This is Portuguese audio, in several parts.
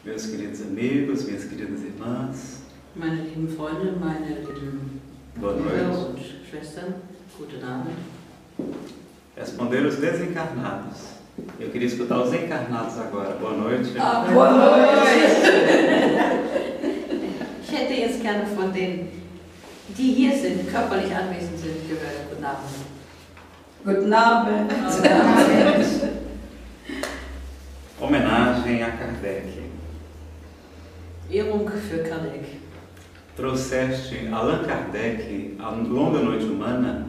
Meus queridos amigos, minhas queridas irmãs, meine lieben Freunde, meine lieben boa Brüder noite. und Schwestern, guten Abend. Responder os desencarnados. Eu queria escutar os encarnados agora. Boa noite. Boa noite! Ich hätte jetzt gerne von denen, die hier sind, körperlich anwesend sind, gehört. Guten Abend. Guten Abend. Homenagem a Kardec. Ehrung für Kardec. Trouxeste Allan Kardec à longa noite humana.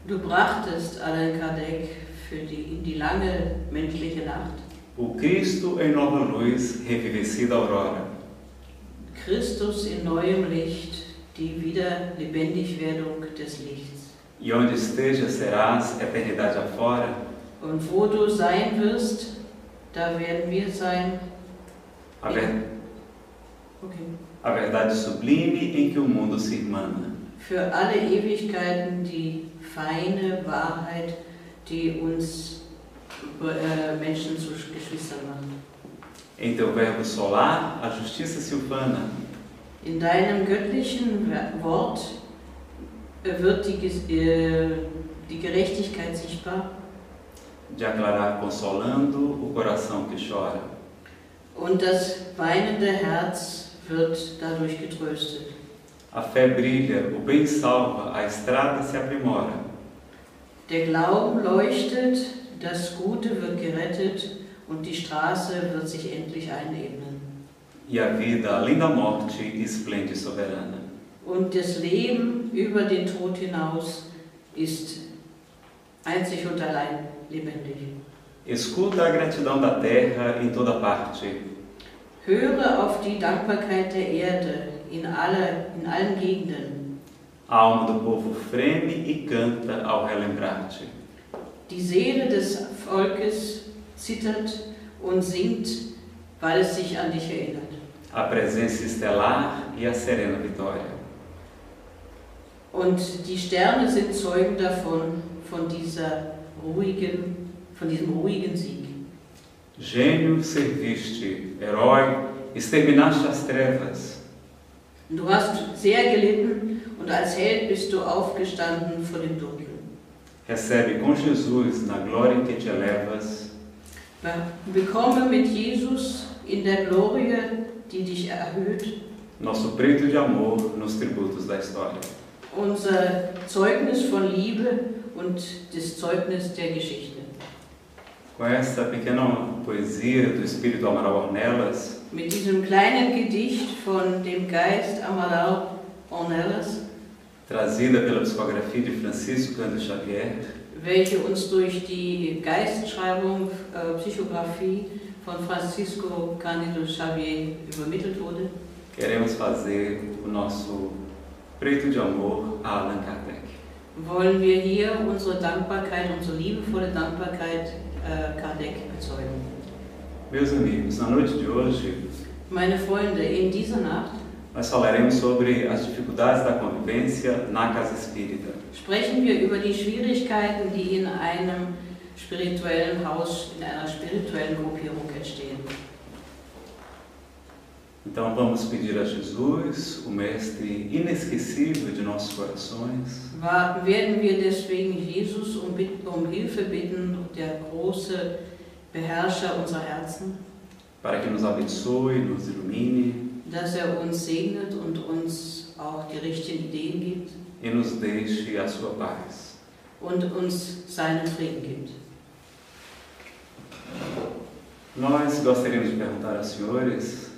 Du brachtest Allan Kardec in die lange menschliche Nacht. O Cristo em nova luz, revivecida aurora. Christus in neuem Licht, die wieder Lebendigwerdung des Lichts. E onde esteja serás eternidade afora. Und wo du sein wirst, da werden wir sein. A verdade sublime em que o mundo se irmana. Für alle Ewigkeiten die feine Wahrheit, die uns Menschen zu Geschwistern macht. Em teu verbo solar, a justiça se ufana. In deinem göttlichen Wort wird die Gerechtigkeit sichtbar. De aclarar consolando o coração que chora. Und das weinende Herz wird dadurch getröstet. A fé brilha, o bem salva, a estrada se aprimora. Der Glauben leuchtet, das Gute wird gerettet und die Straße wird sich endlich einebnen. E a vida, além da morte, esplende soberana. Und das Leben über den Tod hinaus ist einzig und allein lebendig. Escuta a gratidão da terra em toda parte. Höre auf die Dankbarkeit der Erde in allen Gegenden. A alma do povo freme e canta ao relembrar-te. Die Seele des Volkes zittert und singt, weil es sich an dich erinnert. A presença estelar e a serena vitória. Und die Sterne sind Zeugen davon, von diesem ruhigen Sieg. Gênio serviste, herói, exterminaste as trevas. Du hast sehr gelitten und als Held bist du aufgestanden vor dem Dunkel. Recebe com Jesus na glória em que te elevas. Bekomme mit Jesus in der Glorie, die dich erhöht. Nosso preto de amor nos tributos da história. Unser Zeugnis von Liebe und das Zeugnis der Geschichte. Com essa pequena poesia do Espírito Amaral Ornelas, Mit diesem kleinen Gedicht von dem Geist Amaral Ornelas, trazida pela psicografia de Francisco Cândido Xavier, welche uns durch die Geistschreibung, Psychographie von Francisco Cândido Xavier übermittelt wurde, queremos fazer o nosso preto de amor a Allan Kardec. wollen wir hier unsere Dankbarkeit, unsere liebevolle Dankbarkeit Kardec bezeugen. Meus amigos, na noite de hoje, Meine Freunde, in dieser Nacht nós falaremos sobre as dificuldades da convivência na casa espírita. sprechen wir über die Schwierigkeiten, die in einem spirituellen Haus, in einer spirituellen Gruppierung entstehen. Então vamos pedir a Jesus, o mestre inesquecível de nossos corações, Werden wir deswegen Jesus um Hilfe bitten, der große Beherrscher unserer Herzen, para que nos abençoe, nos ilumine dass uns segnet und uns auch die richtigen Ideen gibt e nos deixe a sua paz. und uns seinen Frieden gibt. Nós gostaríamos de perguntar aos senhores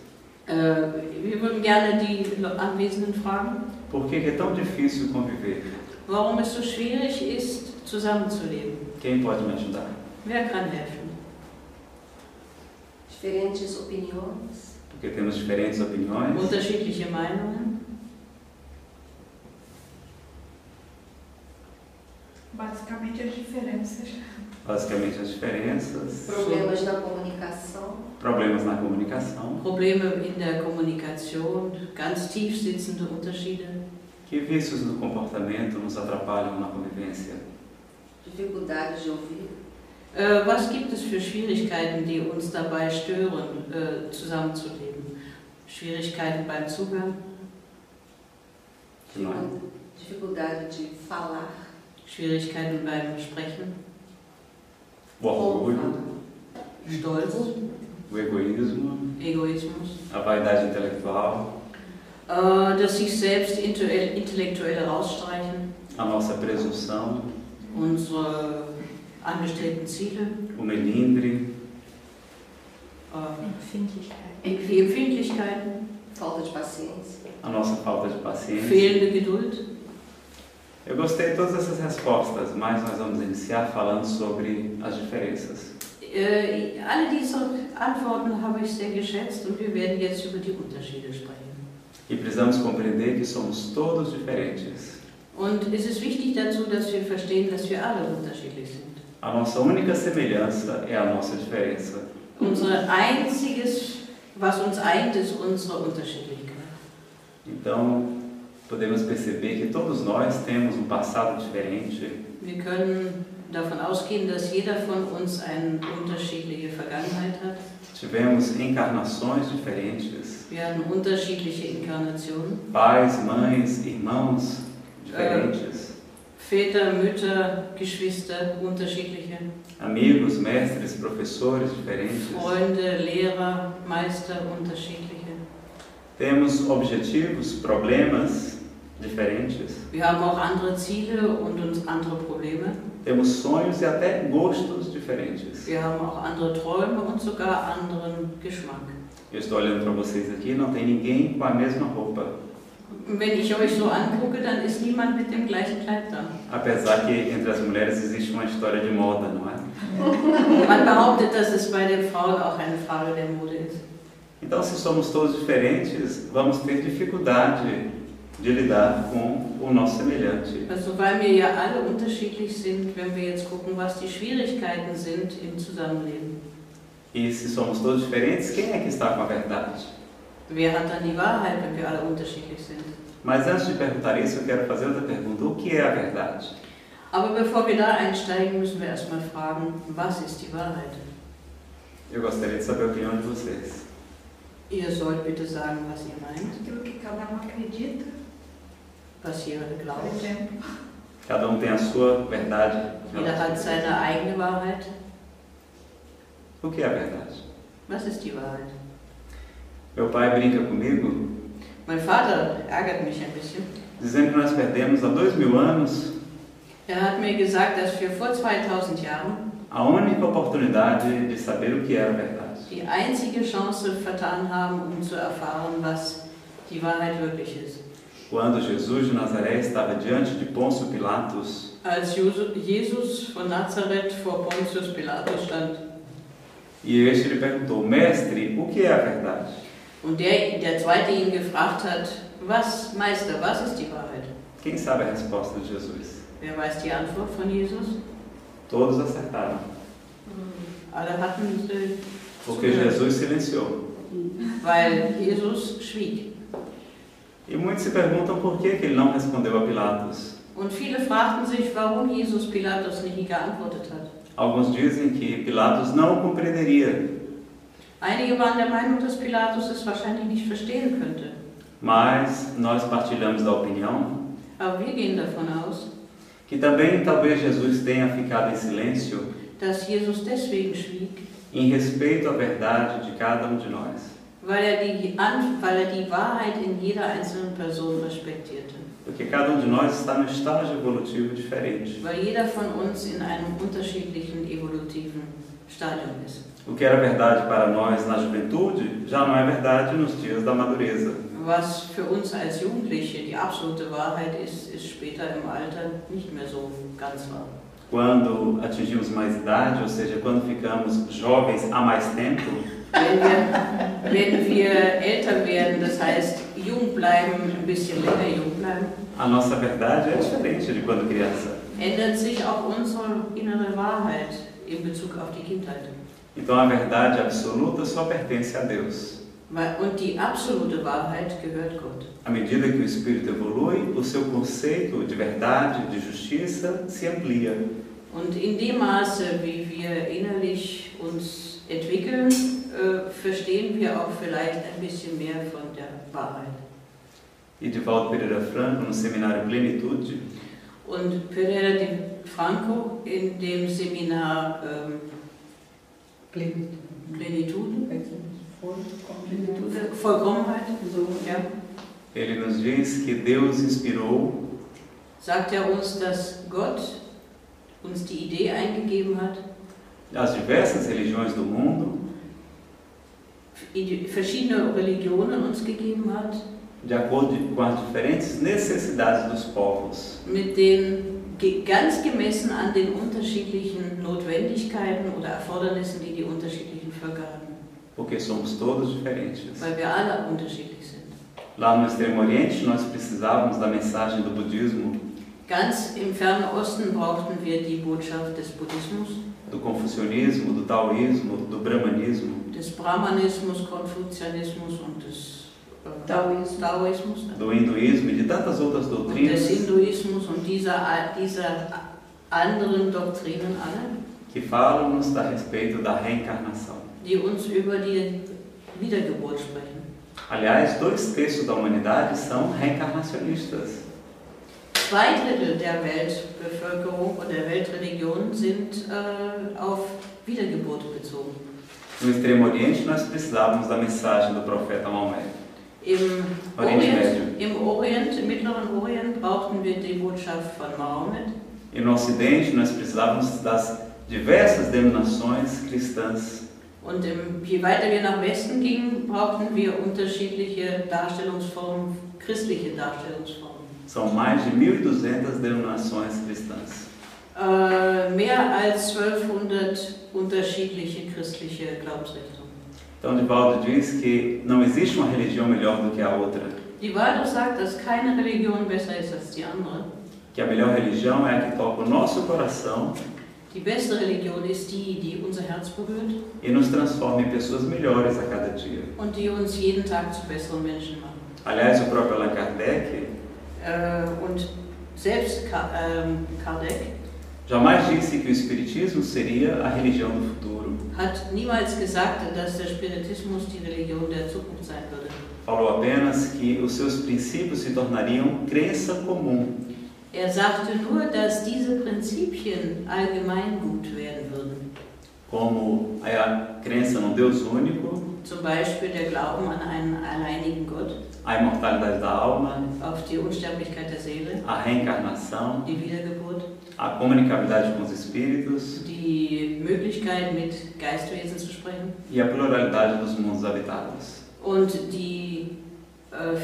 Wir würden gerne die Anwesenden fragen, por que é tão difícil conviver. warum es so schwierig ist, zusammenzuleben. Quem pode me ajudar? Wer kann helfen? Diferentes opiniões. Porque temos diferentes opiniões. Unterschiedliche Meinungen. Basicamente as diferenças. Basicamente as diferenças. Problemas na comunicação. Problemas na comunicação. Probleme in der Kommunikation, ganz tief sitzende Unterschiede. Que vícios do comportamento nos atrapalham na convivência? Dificuldades de ouvir. Was gibt es für Schwierigkeiten, die uns dabei stören, zusammenzuleben? Schwierigkeiten beim Zugang? Dificuldade de falar. Schwierigkeiten beim Sprechen? O orgulho, Stolz? o egoísmo, Egoismus? a vaidade intelectual, Das sich selbst intellektuelle rausstreichen? a nossa presunção, Unsere angestrebten Ziele? o melindre, Empfindlichkeit. Die Empfindlichkeiten? Falta de paciência. a nossa falta de paciência. Fehlende Geduld? Eu gostei de todas essas respostas, mas nós vamos iniciar falando sobre as diferenças. Alle diese Antworten habe ich sehr geschätzt und wir werden jetzt über die Unterschiede sprechen. E precisamos compreender que somos todos diferentes. Und es ist wichtig dazu, dass wir verstehen, dass wir alle unterschiedlich sind. A nossa única semelhança é a nossa diferença. Unser einziges, was uns eint, ist unsere Unterschiedlichkeit. Então, podemos perceber que todos nós temos um passado diferente, Wir können davon ausgehen, dass jeder von uns eine unterschiedliche Vergangenheit hat. tivemos encarnações diferentes, Wir haben unterschiedliche Inkarnationen. pais, mães, irmãos diferentes, Väter, Mütter, Geschwister, unterschiedliche. amigos, mestres, professores diferentes. Freunde, Lehrer, Meister, unterschiedliche. Temos objetivos, problemas diferentes. Wir haben auch andere Ziele und uns andere Probleme. Temos sonhos e até gostos diferentes. Wir haben auch andere Träume und sogar anderen Geschmack. Eu estou olhando para vocês aqui, não tem ninguém com a mesma roupa. Wenn ich euch so angucke, dann ist niemand mit dem gleichen Kleid da. Apesar que entre as mulheres existe uma história de moda, não é? Man behauptet, dass es bei den Frauen auch eine Frage der Mode ist. Então, se somos todos diferentes, vamos ter dificuldade de lidar com o nosso semelhante. Also weil wir ja alle unterschiedlich sind, wenn wir jetzt gucken, was die Schwierigkeiten sind im Zusammenleben. E se somos todos diferentes, quem é que está com a verdade? Wer hat dann die Wahrheit, wenn wir alle unterschiedlich sind? Mas antes de perguntar isso, eu quero fazer outra pergunta. O que é a verdade? Aber bevor wir da einsteigen, müssen wir erstmal fragen, was ist die Wahrheit? Eu gostaria de saber a opinião de vocês. Ihr sollt bitte sagen, was ihr meint, Aquilo que cada um acredita, was ihr por glaubt. exemplo. Cada um tem a sua verdade. Jeder hat seine eigene Wahrheit. O que é a verdade? Was ist die Wahrheit? Meu pai brinca comigo, Mein Vater ärgert mich ein bisschen. dizendo que nós perdemos há 2000 anos Hat mir gesagt, dass wir vor 2000 Jahren a única oportunidade de saber o que é a verdade. die einzige Chance vertan haben, zu erfahren, was die Wahrheit wirklich ist. Quando Jesus de Nazaré estava diante de Pôncio Pilatos, Als Jesus von Nazareth vor Pontius Pilatus stand e este lhe perguntou: Mestre, o que é a verdade? und der Zweite ihn gefragt hat, was, Meister, was ist die Wahrheit? Quem sabe a resposta de Jesus? Wer weiß die Antwort von Jesus? Todos acertaram, Alle hatten porque Jesus silenciou. weil Jesus schwieg. E muitos se perguntam por que ele não respondeu a Pilatos. Und viele fragten sich, warum Jesus Pilatus nicht geantwortet hat. Alguns dizem que Pilatos não o compreenderia, Einige waren der Meinung, dass Pilatus es wahrscheinlich nicht verstehen könnte. mas nós partilhamos da opinião Aber wir gehen davon aus, que também talvez Jesus tenha ficado em silêncio dass Jesus deswegen schwieg, em respeito à verdade de cada um de nós. weil er die Wahrheit in jeder einzelnen Person respektierte. Porque cada um de nós está num estágio evolutivo diferente. Weil jeder von uns in einem unterschiedlichen evolutiven Stadium ist. O que era verdade para nós na juventude já não é verdade nos dias da madureza. Was für uns als Jugendliche die absolute Wahrheit ist, ist später im Alter nicht mehr so ganz wahr. Quando atingimos mais idade, ou seja, quando ficamos jovens há mais tempo, Wenn wir älter werden, das heißt jung bleiben, ein bisschen länger jung bleiben, a nossa verdade é diferente de quando criança. ändert sich auch unsere innere Wahrheit in Bezug auf die Kindheit. Então a verdade absoluta só pertence a Deus. Und die absolute Wahrheit gehört Gott. À medida que o espírito evolui, o seu conceito de verdade, de justiça, se amplia. Und in dem Maße, wie wir innerlich uns entwickeln, verstehen wir auch vielleicht ein bisschen mehr von der Wahrheit. E Divaldo Pereira Franco, no seminário Plenitude, Und Pereira de Franco in dem Seminar Plenitude, Vollkommenheit, ja, ele nos diz que Deus inspirou sagt uns, dass Gott uns die Idee eingegeben hat, as diversas religiões do mundo verschiedene Religionen uns gegeben hat, de acordo com as diferentes necessidades dos povos. mit den ganz gemessen an den unterschiedlichen Notwendigkeiten oder Erfordernissen, die die unterschiedlichen Völker haben, Porque somos todos diferentes. weil wir alle unterschiedlich sind. Lá no Extremo Oriente, nós precisávamos da mensagem do budismo, Ganz im Fernen Osten brauchten wir die Botschaft des Buddhismus, do confucionismo, do taoísmo, do brahmanismo, des Brahmanismus, Konfuzianismus und des Taoismus do hinduísmo e de tantas outras und des doutrinas Hinduismus und dieser anderen Doktrinen alle, que falam-nos a respeito da reencarnação. die uns über die Wiedergeburt sprechen. Aliás, 2/3 da humanidade são reencarnacionistas. 2/3 der Weltbevölkerung und der Weltreligionen sind auf Wiedergeburt bezogen. No Extremo Oriente, nós precisávamos da mensagem do profeta Maomé. Im Oriente im Mittleren Orient brauchten wir die Botschaft von Mahomet. E no Ocidente, nós precisávamos das diversas denominações cristãs. Und je weiter wir nach Westen gingen, brauchten wir unterschiedliche Darstellungsformen, christliche Darstellungsformen. São mais de 1.200 denominações cristãs. Mehr als 1200 unterschiedliche christliche Glaubensrichtungen. Então, Divaldo diz que não existe uma religião melhor do que a outra. Divaldo sagt, dass keine Religion besser ist als die andere. Que a melhor religião é a que toca o nosso coração Die beste Religion ist die, die unser Herz berührt e nos transforma em pessoas melhores a cada dia. und die uns jeden Tag zu besseren Menschen macht. Aliás, o próprio Allan Kardec Und selbst Kardec jamais disse que o Espiritismo seria a religião do futuro. hat niemals gesagt, dass der Spiritismus die Religion der Zukunft sein würde. Falou apenas que os seus princípios se tornariam crença comum. Sagte nur, dass diese Prinzipien allgemeingut werden würden. Como a crença num Deus único, Zum Beispiel der Glauben an einen alleinigen Gott, a imortalidade da alma, auf die Unsterblichkeit der Seele, a reencarnação, die Wiedergeburt, a comunicabilidade com os espíritos die Möglichkeit, mit Geistwesen zu sprechen e a pluralidade dos mundos habitados. und die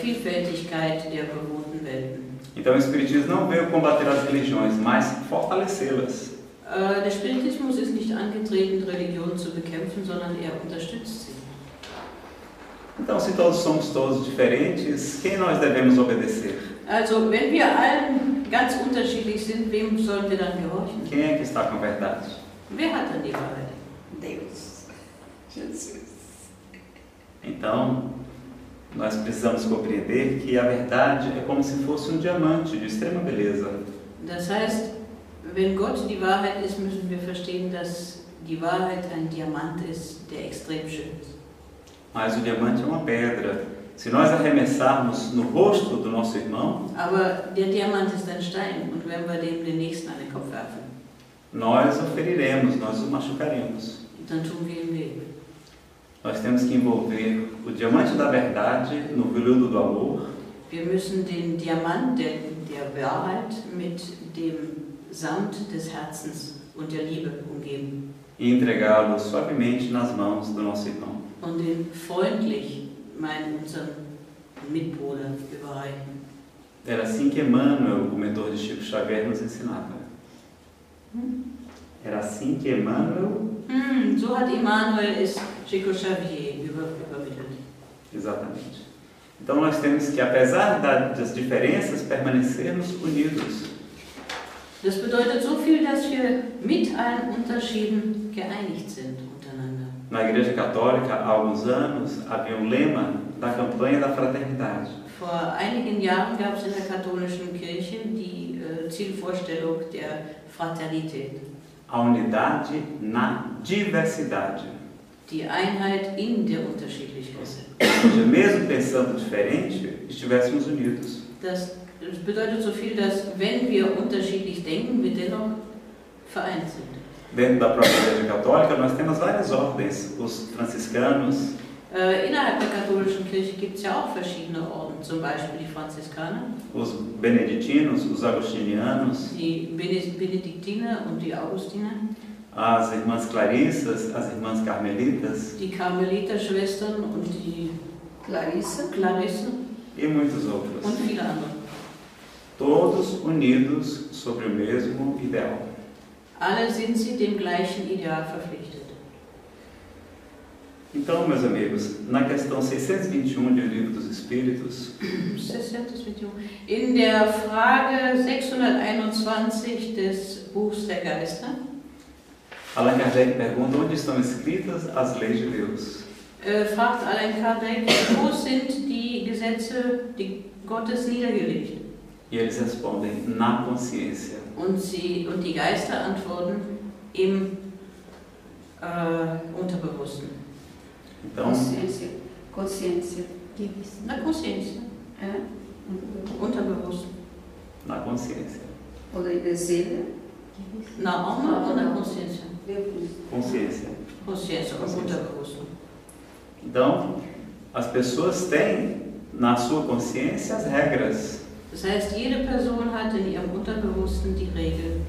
Vielfältigkeit der bewohnten Welten. Então o Espiritismo não veio combater as religiões, mas fortalecê-las. Der Spiritismus ist nicht angetreten, Religionen zu bekämpfen, sondern er unterstützt sie. Então, se todos somos todos diferentes, quem nós devemos obedecer? Also, wenn wir allen ganz unterschiedlich sind, wem sollen wir dann gehorchen? Quem é que está com a verdade? Wer hat dann die Wahrheit? Deus. Jesus. Então, nós precisamos compreender que a verdade é como se fosse diamante de extrema beleza. Das heißt, wenn Gott die Wahrheit ist, müssen wir verstehen, dass die Wahrheit ein Diamant ist, der extrem schön ist. Mas o diamante é uma pedra. Se nós arremessarmos no rosto do nosso irmão, Aber der Diamant ist ein Stein und wenn wir dem den nächsten an den Kopf werfen, nós o feriremos, nós o machucaremos. dann tun wir ihm weh. Nós temos que envolver o diamante da verdade no veludo do amor Wir müssen den Diamant der Wahrheit mit dem Samt des Herzens und der Liebe umgeben e entregá-lo suavemente nas mãos do nosso irmão. und ihn freundlich unserem Mitbruder überreichen. Era assim que Emmanuel, o mentor de Chico Xavier, nos ensinava. Era assim que Emmanuel... So hat Emmanuel es Chico Xavier übermittelt. Exatamente. Então nós temos que, apesar das diferenças, permanecermos unidos. Das bedeutet so viel, dass wir mit allen Unterschieden geeinigt sind untereinander. Na Igreja Católica, há alguns anos, havia um lema da campanha da fraternidade. Vor einigen Jahren gab es in der katholischen Kirche die Zielvorstellung der Fraternität. a unidade na diversidade. Die Einheit in der Unterschiedlichkeit. Ou seja, mesmo pensando diferente, estivéssemos unidos. Das bedeutet so viel, dass wenn wir unterschiedlich denken, wir dennoch vereint sind. Dentro da própria Igreja Católica, nós temos várias ordens. Os franciscanos, Innerhalb der katholischen Kirche gibt es ja auch verschiedene Orden, zum Beispiel die Franziskaner, os beneditinos, os agostinianos, die Benediktiner und die Augustiner, as irmãs Clarissas, as irmãs Carmelitas die Karmeliterschwestern und die Clarissa. Klarissen e muitos outros. und viele andere. Todos unidos sobre o mesmo ideal. Alle sind sie dem gleichen Ideal verpflichtet. Então, meus amigos, na questão 621 do Livro dos Espíritos, In der Frage 621 des Buchs der Geister Allan Kardec pergunta onde estão escritas as leis de Deus. fragt Allan Kardec, wo sind die Gesetze Gottes niedergelegt? E eles respondem, na consciência. Und die Geister antworten, im Unterbewussten. Então, Consciência. Na Consciência. É? Unterbewussten. na consciência. Oder in der Seele. Na Alma ou na Consciência? Consciência. Consciência, ou Unterbewussten. Então, as pessoas têm na sua consciência as regras. Das heißt, jede Person hat in ihrem Unterbewussten die Regel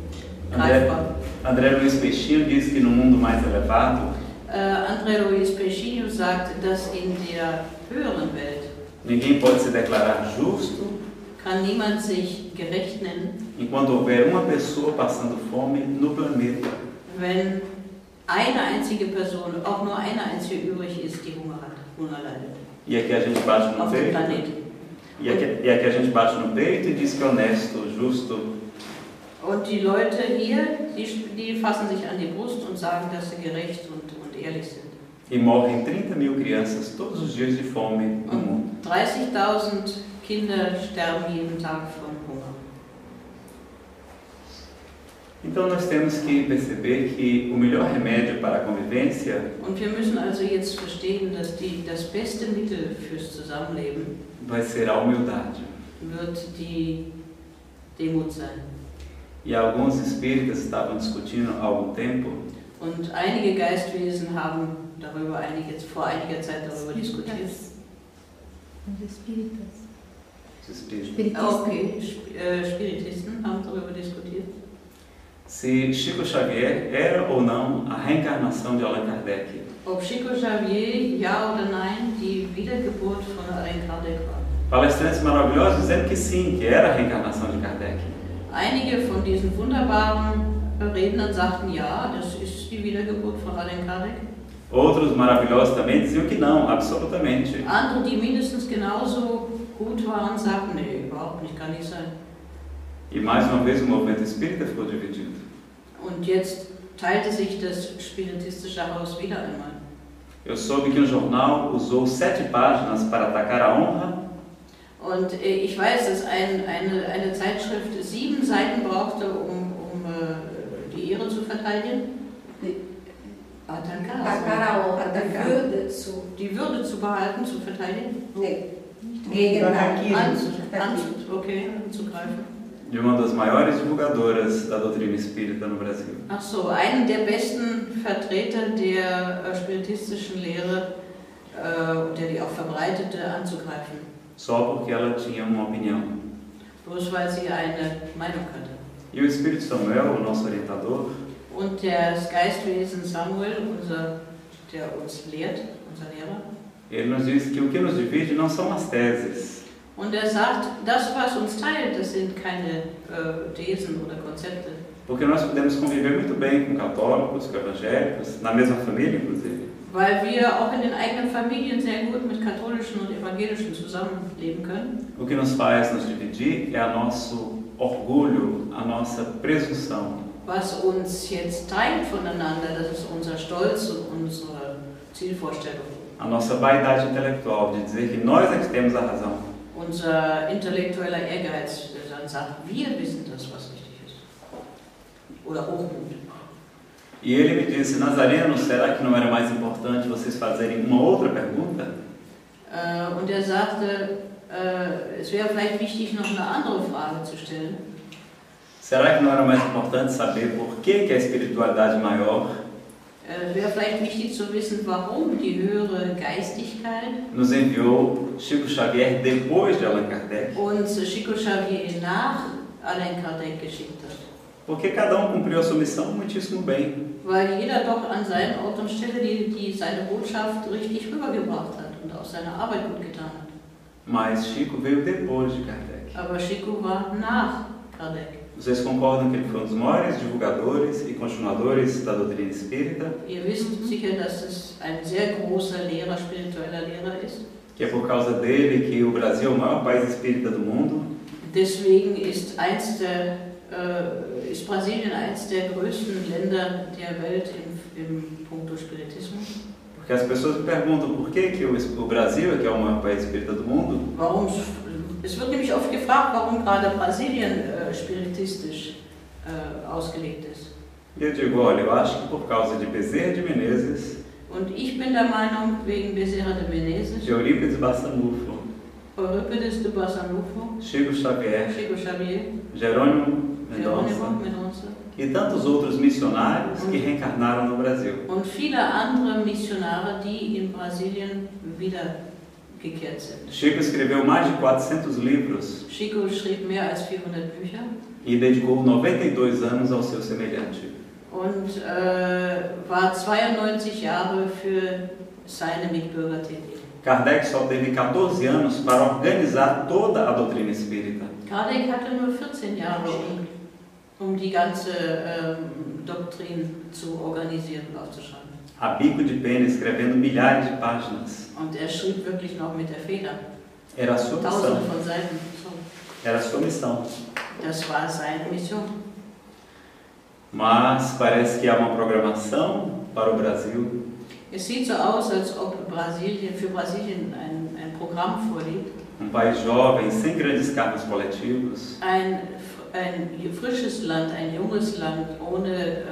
greifbar. André Luiz Peixinho diz que no mundo mais elevado, André Luiz Peixinho sagt, dass in der höheren Welt ninguém pode se declarar justo kann niemand sich gerecht nennen, enquanto houver uma pessoa passando fome no planeta. wenn eine einzige Person, auch nur eine einzige übrig ist, die Hunger hat, Hunger leidet. E aqui a gente bate no Auf dem peito. Planeten. E aqui a gente bate no peito e diz que é honesto, justo. Und die Leute hier, die fassen sich an die Brust und sagen, dass sie gerecht und ehrlich sind. E morrem 30.000 crianças todos os dias de fome no mundo. 30.000 Kinder sterben jeden Tag von Hunger. Então nós temos que perceber que o melhor remédio para a convivência Und wir müssen also jetzt verstehen, dass das beste Mittel fürs Zusammenleben vai ser a humildade. wird die Demut sein. E alguns espíritas estavam discutindo há algum tempo Und einige Geistwesen haben vor einiger Zeit darüber diskutiert. Os espíritas. os espíritos, Okay, Spiritisten haben darüber diskutiert, se Chico Xavier era ou não a reencarnação de Allan Kardec. ob Chico Xavier, ja oder nein, die Wiedergeburt von Allan Kardec war. Palestrantes maravilhosos dizendo que sim, que era a reencarnação de Kardec. Einige von diesen wunderbaren Rednern sagten, ja, das ist die Wiedergeburt von Allan Kardec. Outros maravilhosos também diziam que não, absolutamente. Andere, die mindestens genauso gut waren, sagten, nee, überhaupt nicht, kann nicht sein. E mais uma vez o movimento espírita ficou dividido. Und jetzt teilte sich das spiritistische Haus wieder einmal. Eu soube que um jornal usou 7 páginas para atacar a honra Und ich weiß, dass eine Zeitschrift 7 Seiten brauchte, um die Ehre zu verteidigen. Atacar a honra, Atacar. Die Würde zu behalten, zu verteidigen. Gegen Anzugreifen. de uma das maiores divulgadoras da doutrina espírita no Brasil. Ach so, einen der besten Vertreter der spiritistischen Lehre, der die auch verbreitete, anzugreifen. Só porque ela tinha uma opinião. Bloß weil sie eine Meinung hatte. E o Espírito Samuel, o nosso orientador, Und das Geistwesen Samuel, der uns lehrt, unser Lehrer, ele nos diz que o que nos divide não são as teses, und er sagt, das, was uns teilt, das sind keine Thesen oder Konzepte. porque nós podemos conviver muito bem com católicos, com evangélicos, na mesma família, inclusive. Weil wir auch in den eigenen Familien sehr gut mit katholischen und evangelischen zusammenleben können. O que nos faz nos dividir é o nosso orgulho, a nossa presunção. Was uns jetzt teilt voneinander, das ist unser Stolz und unsere Zielvorstellung. A nossa vaidade intelectual de dizer que nós é que temos a razão. Unser intellektueller Ehrgeiz, der dann sagt, wir wissen das, was richtig ist. Oder Hochmut. E ele me disse: Nazareno, será que não era mais importante vocês fazerem uma outra pergunta? Und er sagte, es wäre vielleicht wichtig, noch eine andere Frage zu stellen. Será que não era mais importante saber por que a espiritualidade maior Wäre vielleicht wichtig zu wissen, warum die höhere Geistigkeit nos enviou Chico Xavier depois de Allan Kardec? uns Chico Xavier nach Allan Kardec geschickt hat. Porque cada um cumpriu a sua missão muitíssimo bem. Weil jeder doch an seinem Ort und Stelle die seine Botschaft richtig rübergebracht hat und auch seine Arbeit gut getan hat. Mas Chico veio depois de Kardec. Aber Chico war nach Kardec. Vocês concordam que ele foi um dos maiores divulgadores e continuadores da doutrina espírita? Ihr wisst sicher, dass es ein sehr großer Lehrer, spiritueller Lehrer ist. Que é por causa dele que o Brasil é o maior país espírita do mundo. Deswegen ist Brasilien eines der größten Länder der Welt im Punkto Spiritismus. Porque as pessoas me perguntam por que o Brasil, que é o maior país espírita do mundo, Es wird nämlich oft gefragt, warum gerade Brasilien spiritistisch ausgelegt ist. e eu digo, olha, eu acho que por causa de Bezerra de Menezes, Und ich bin der Meinung, wegen Bezerra de Menezes, de Eurípides Bassanufo, Eurípides de Bassanufo, Chico Xavier, Chico Xavier, Jerônimo Jerônimo Mendonça Mendonça e tantos outros missionários que reencarnaram no Brasil. und viele andere Missionare, die in Brasilien wiedergekehrt sind. Chico escreveu mais de 400 livros Chico schrieb mehr als 400 Bücher e dedicou 92 anos ao seu semelhante. und war 92 Jahre für seine Mitbürger tätig. Kardec só teve 14 anos para organizar toda a doutrina espírita. Kardec hatte nur 14 Jahre, um die ganze Doktrin zu organisieren und aufzuschreiben. A bico de pena, escrevendo milhares de páginas. Und er schrieb wirklich noch mit der Feder. Era a sua Tausende missão. von Seiten. So. Era a sua missão. Das war seine Mission. Mas parece que há uma programação para o Brasil Es sieht so aus, als ob für Brasilien ein Programm vorliegt. país jovem, sem grandes cargos coletivos, Ein frisches Land, ein junges Land, ohne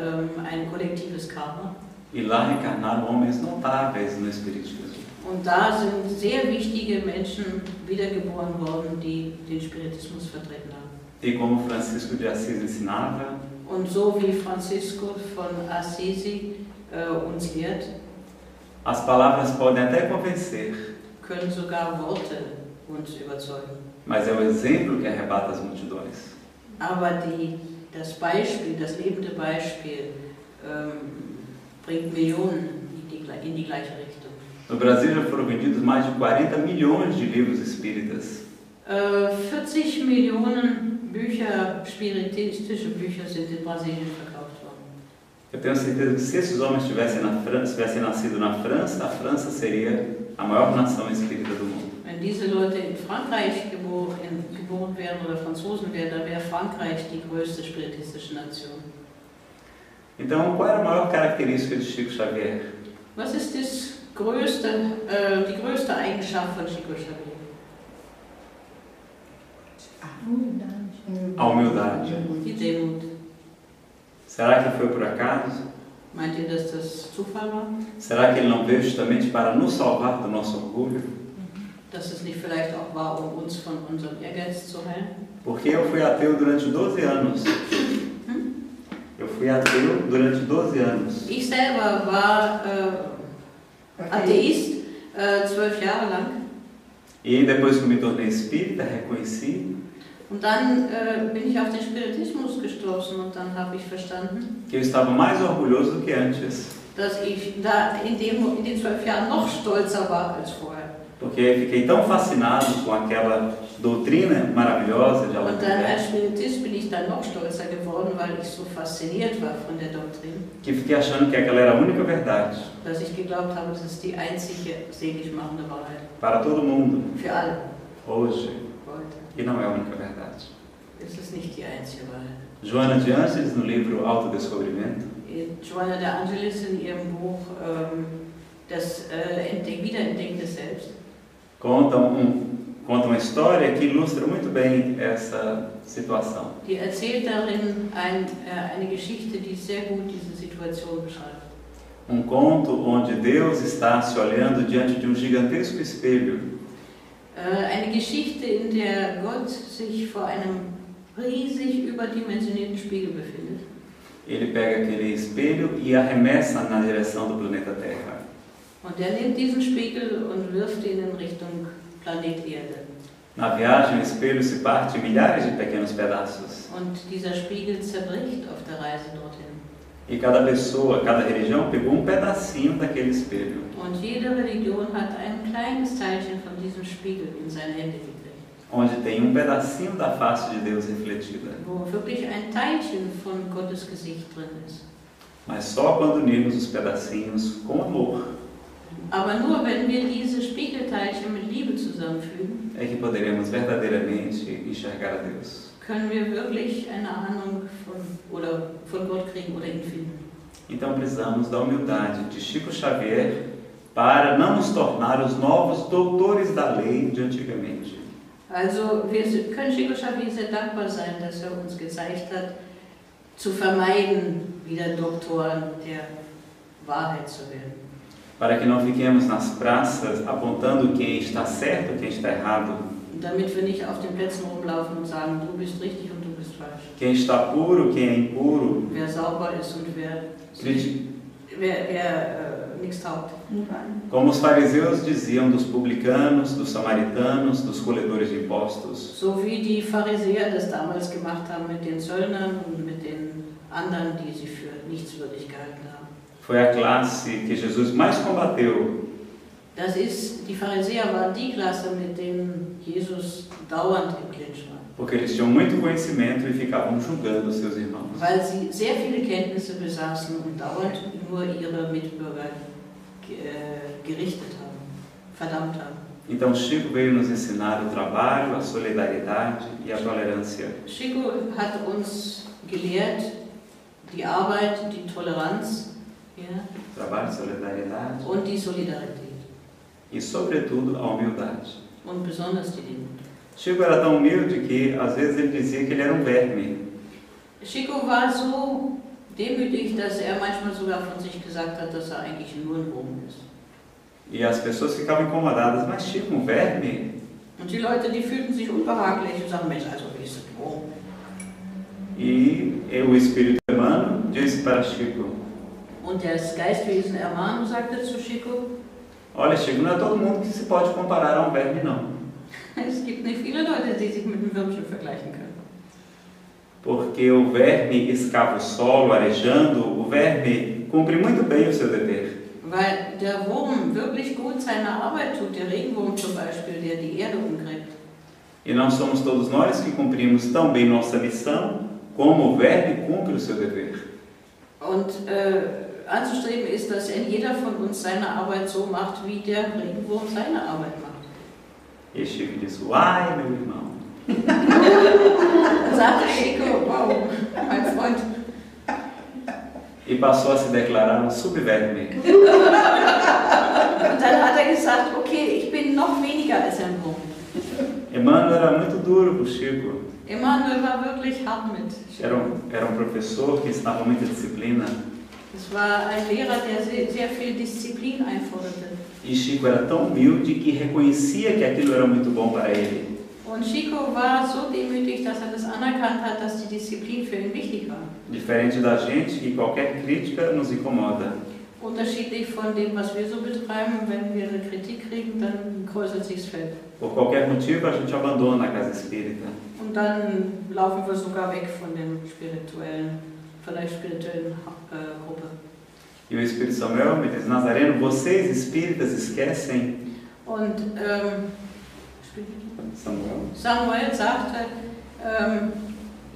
ein kollektives Karma. e lá reencarnaram homens notáveis no Espiritismo. Und da sind sehr wichtige Menschen wiedergeboren worden, die den Spiritismus vertreten haben. E como Francisco de Assis ensinava, Und so wie Francisco von Assisi uns lehrt, as palavras podem até convencer, können sogar Worte uns überzeugen. mas é o exemplo que arrebata as multidões. Aber das Beispiel, das lebende Beispiel, bringt Millionen in die gleiche Richtung. No Brasil já foram vendidos mais de 40 milhões de livros espíritas. 40 Millionen Bücher, spiritistische Bücher sind in Brasilien verkauft worden. Eu tenho certeza que se esses homens tivessem nascido na França, a França seria a maior nação espírita do mundo. Wenn diese Leute in Frankreich geboren wären oder Franzosen wären, dann wäre Frankreich die größte spiritistische Nation. Então, qual era a maior característica de Chico Xavier? Was ist die größte Eigenschaft von Chico Xavier? A humildade. Die Demut. Será que foi por acaso? Meint ihr, dass das Zufall war? Será que ele não veio justamente para nos salvar do nosso orgulho? Dass es nicht vielleicht auch war, um uns von unserem Ehrgeiz zu heilen? Porque eu fui ateu durante 12 anos. Eu fui ateu durante 12 anos. Ich selber war Atheist, 12 Jahre lang. E depois que eu me tornei espírita, reconheci Und dann bin ich auf den Spiritismus gestoßen und dann habe ich verstanden, que eu estava mais orgulhoso do que antes. dass ich da in den 12 Jahren noch stolzer war als vorher. Porque fiquei tão fascinado com aquela doutrina maravilhosa de Allan Und dann als Kardec, Spiritist bin ich dann noch stolzer geworden, weil ich so fasziniert war von der Doktrin, que fiquei achando que aquela era a única verdade dass ich geglaubt habe, das ist die einzige selig machende Wahrheit. para todo mundo, Für alle hoje, heute. e não é a única verdade. Es ist nicht die einzige Wahrheit. Joana de Ângeles, no livro Autodescobrimento, Joana de Angelis in ihrem Buch das Wiederentdecken des Selbst conta conta uma história que ilustra muito bem essa situação. Die erzählt darin eine Geschichte, die sehr gut diese Situation beschreibt. Conto onde Deus está se olhando diante de gigantesco espelho. Eine Geschichte, in der Gott sich vor einem riesig überdimensionierten Spiegel befindet. Ele pega aquele espelho e arremessa na direção do planeta Terra. Und er nimmt diesen Spiegel und wirft ihn in Richtung Planet Erde. Na viagem, o espelho se parte em milhares de pequenos pedaços. Und dieser Spiegel zerbricht auf der Reise dorthin. E cada pessoa, cada religião pegou pedacinho daquele espelho. Und jede Religion hat ein kleines Teilchen von diesem Spiegel in seine Hände gekriegt. Onde tem pedacinho da face de Deus refletida. Wo wirklich ein Teilchen von Gottes Gesicht drin ist. Mas só quando unirmos os pedacinhos com amor Aber nur wenn wir diese Spiegelteilchen mit Liebe zusammenfügen, é que poderemos verdadeiramente enxergar a Deus. können wir wirklich eine Ahnung von Gott kriegen oder ihn finden. Então precisamos da humildade de Chico Xavier para não nos tornar os novos doutores da lei de antigamente. Also wir können Chico Xavier sehr dankbar sein, dass er uns gezeigt hat, zu vermeiden, wieder Doktoren der Wahrheit zu werden. Para que não fiquemos nas praças apontando quem está certo, quem está errado. Damit wir nicht auf den Plätzen rumlaufen und sagen, du bist richtig und du bist falsch. Quem está puro, quem é impuro. Wer sauber ist und wer nichts taugt. Como os fariseus diziam dos publicanos, dos samaritanos, dos coletores de impostos. So wie die Pharisäer das damals gemacht haben mit den Zöllnern und mit den anderen, die sie für nichtswürdig gehalten haben. Foi a classe que Jesus mais combateu. Die Pharisäer waren die Klasse, mit denen Jesus dauernd im Clinch war. Porque eles tinham muito conhecimento e ficavam julgando seus irmãos. Weil sie sehr viele Kenntnisse besaßen und dauernd nur ihre Mitbürger gerichtet haben, verdammt haben. Então Chico veio nos ensinar o trabalho, a solidariedade e a tolerância. Chico hat uns gelehrt die Arbeit, die Toleranz, Trabalho, solidariedade und die Solidarität. E sobretudo a humildade. Und besonders die Demut. Chico era tão humilde que às vezes ele dizia que ele era verme. Chico war so demütig, dass er manchmal sogar von sich gesagt hat, dass er eigentlich nur ein Wurm ist. E as pessoas ficavam incomodadas, mas Chico, verme? Und die Leute, die fühlten sich unbehaglich und sagen, Mensch, also wie ist das Wurm? E o Espírito Emmanuel disse para Chico. Und das Geistwesen Emmanuel sagte zu Chico, olha, Chico, não é todo mundo que se pode comparar a verme, não. Es gibt nicht viele Leute, die sich mit einem Würmchen vergleichen können. Porque o verme escava o solo, arejando, o verme cumpre muito bem o seu dever. Weil der Wurm wirklich gut seine Arbeit tut, der Regenwurm zum Beispiel, der die Erde umgräbt. E não somos todos nós que cumprimos tão bem nossa missão, como o verme cumpre o seu dever. Und anzustreben ist, dass jeder von uns seine Arbeit so macht, wie der Regenwurm seine Arbeit macht. E Chico disse, uai, meu irmão. Sagte Chico, wow, mein Freund. E passou a se declarar subverme. Und dann hat er gesagt, okay, ich bin noch weniger als ein Wurm. Emmanuel era muito duro com Chico. Emmanuel war wirklich hart mit Chico. Era professor que ensinava muita disciplina. Es war ein Lehrer, der sehr viel Disziplin einforderte. E Chico era tão humilde que reconhecia que aquilo era muito bom para ele. Und Chico war so demütig, dass er das anerkannt hat, dass die Disziplin für ihn wichtig war. Diferente da gente, que qualquer crítica nos incomoda. Unterschiedlich von dem, was wir so betreiben, wenn wir eine Kritik kriegen, dann kräuselt sich das Feld. Por qualquer motivo, a gente abandona a casa espírita. Und dann laufen wir sogar weg von der spirituellen Gruppe. E o Espírito Samuel me diz, Nazareno, vocês espíritas esquecem. Und Samuel sagte,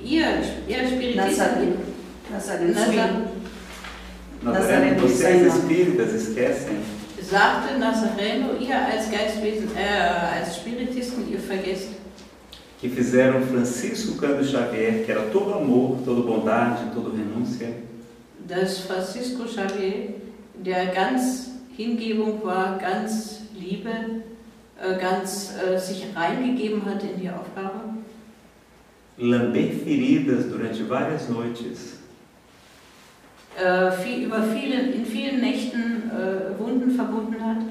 ihr Spiritisten, Nazareno, vocês espíritas esquecem. Sagte Nazareno, ihr als Geistwesen, als Spiritisten, ihr vergesst. Que fizeram Francisco Cândido Xavier, que era todo amor, toda bondade, toda renúncia. Dass Francisco Xavier, der ganz Hingebung war, ganz Liebe, ganz sich reingegeben hat in die Aufgabe. Lamber feridas durante várias noites. In vielen Nächten Wunden verbunden hat.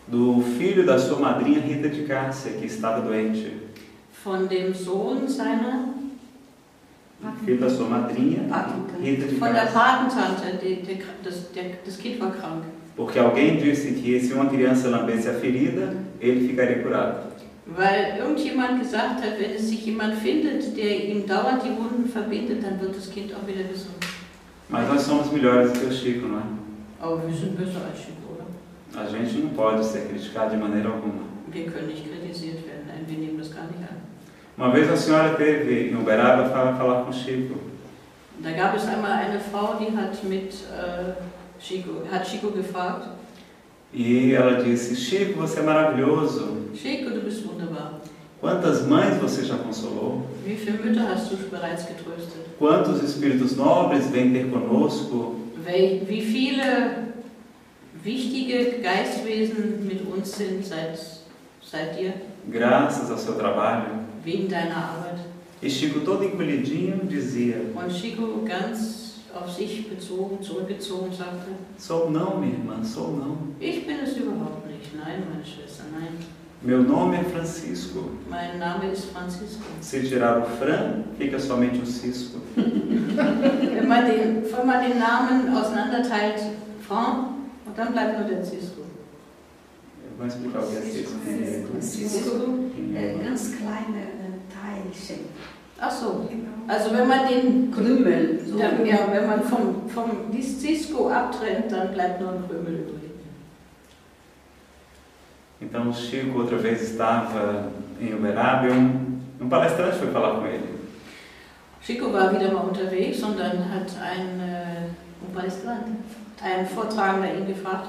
Do filho da sua madrinha Rita de Cássia, que estava doente. Von dem Sohn seiner, Filho da sua madrinha Rita de von der Cássia. Patentante, das Kind war krank. Porque alguém disse que se uma criança lambesse a ferida, ele ficaria curado. Weil irgendjemand gesagt hat, wenn es sich jemand findet, der ihm dauernd die Wunden verbindet, dann wird das Kind auch wieder gesund. Mas nós somos melhores do que o Chico, não é? Aber wir sind besser als Chico, oder? A gente não pode ser criticado de maneira alguma. Wir können nicht kritisiert werden, nein, wir nehmen das gar nicht an. Uma vez a senhora teve em Uberaba para falar com o Chico. Da gab es einmal eine Frau, die hat Chico gefragt. E ela disse: Chico, você é maravilhoso. Chico, du bist wunderbar. Quantas mães você já consolou? Wie viele Mütter hast du bereits getröstet? Quantos espíritos nobres vêm ter conosco? Wie viele wichtige Geistwesen mit uns sind seit dir? Graças ao seu trabalho. Wegen deiner Arbeit. E Chico, todo encolhidinho, dizia: Und Chico ganz auf sich bezogen, zurückgezogen, sagte: Sou não, minha irmã, sou não. Ich bin es überhaupt nicht. Nein, meine Schwester, nein. Meu nome é Francisco. Mein Name ist Francisco. Se tirar o Fran, fica somente um cisco. Wenn man den Namen auseinanderteilt, Fran, und dann bleibt nur der Cisco. Vou explicar o que é cisco. Cisco é ganz kleine Teilchen. Ach so, also wenn man den Krümel. So wenn man vom Cisco abtrennt, dann bleibt nur ein Krümel übrig. Então o Chico outra vez estava em Uberaba e um palestrante foi falar com ele. Chico war wieder mal unterwegs und dann hat ein Vortragender ihn gefragt.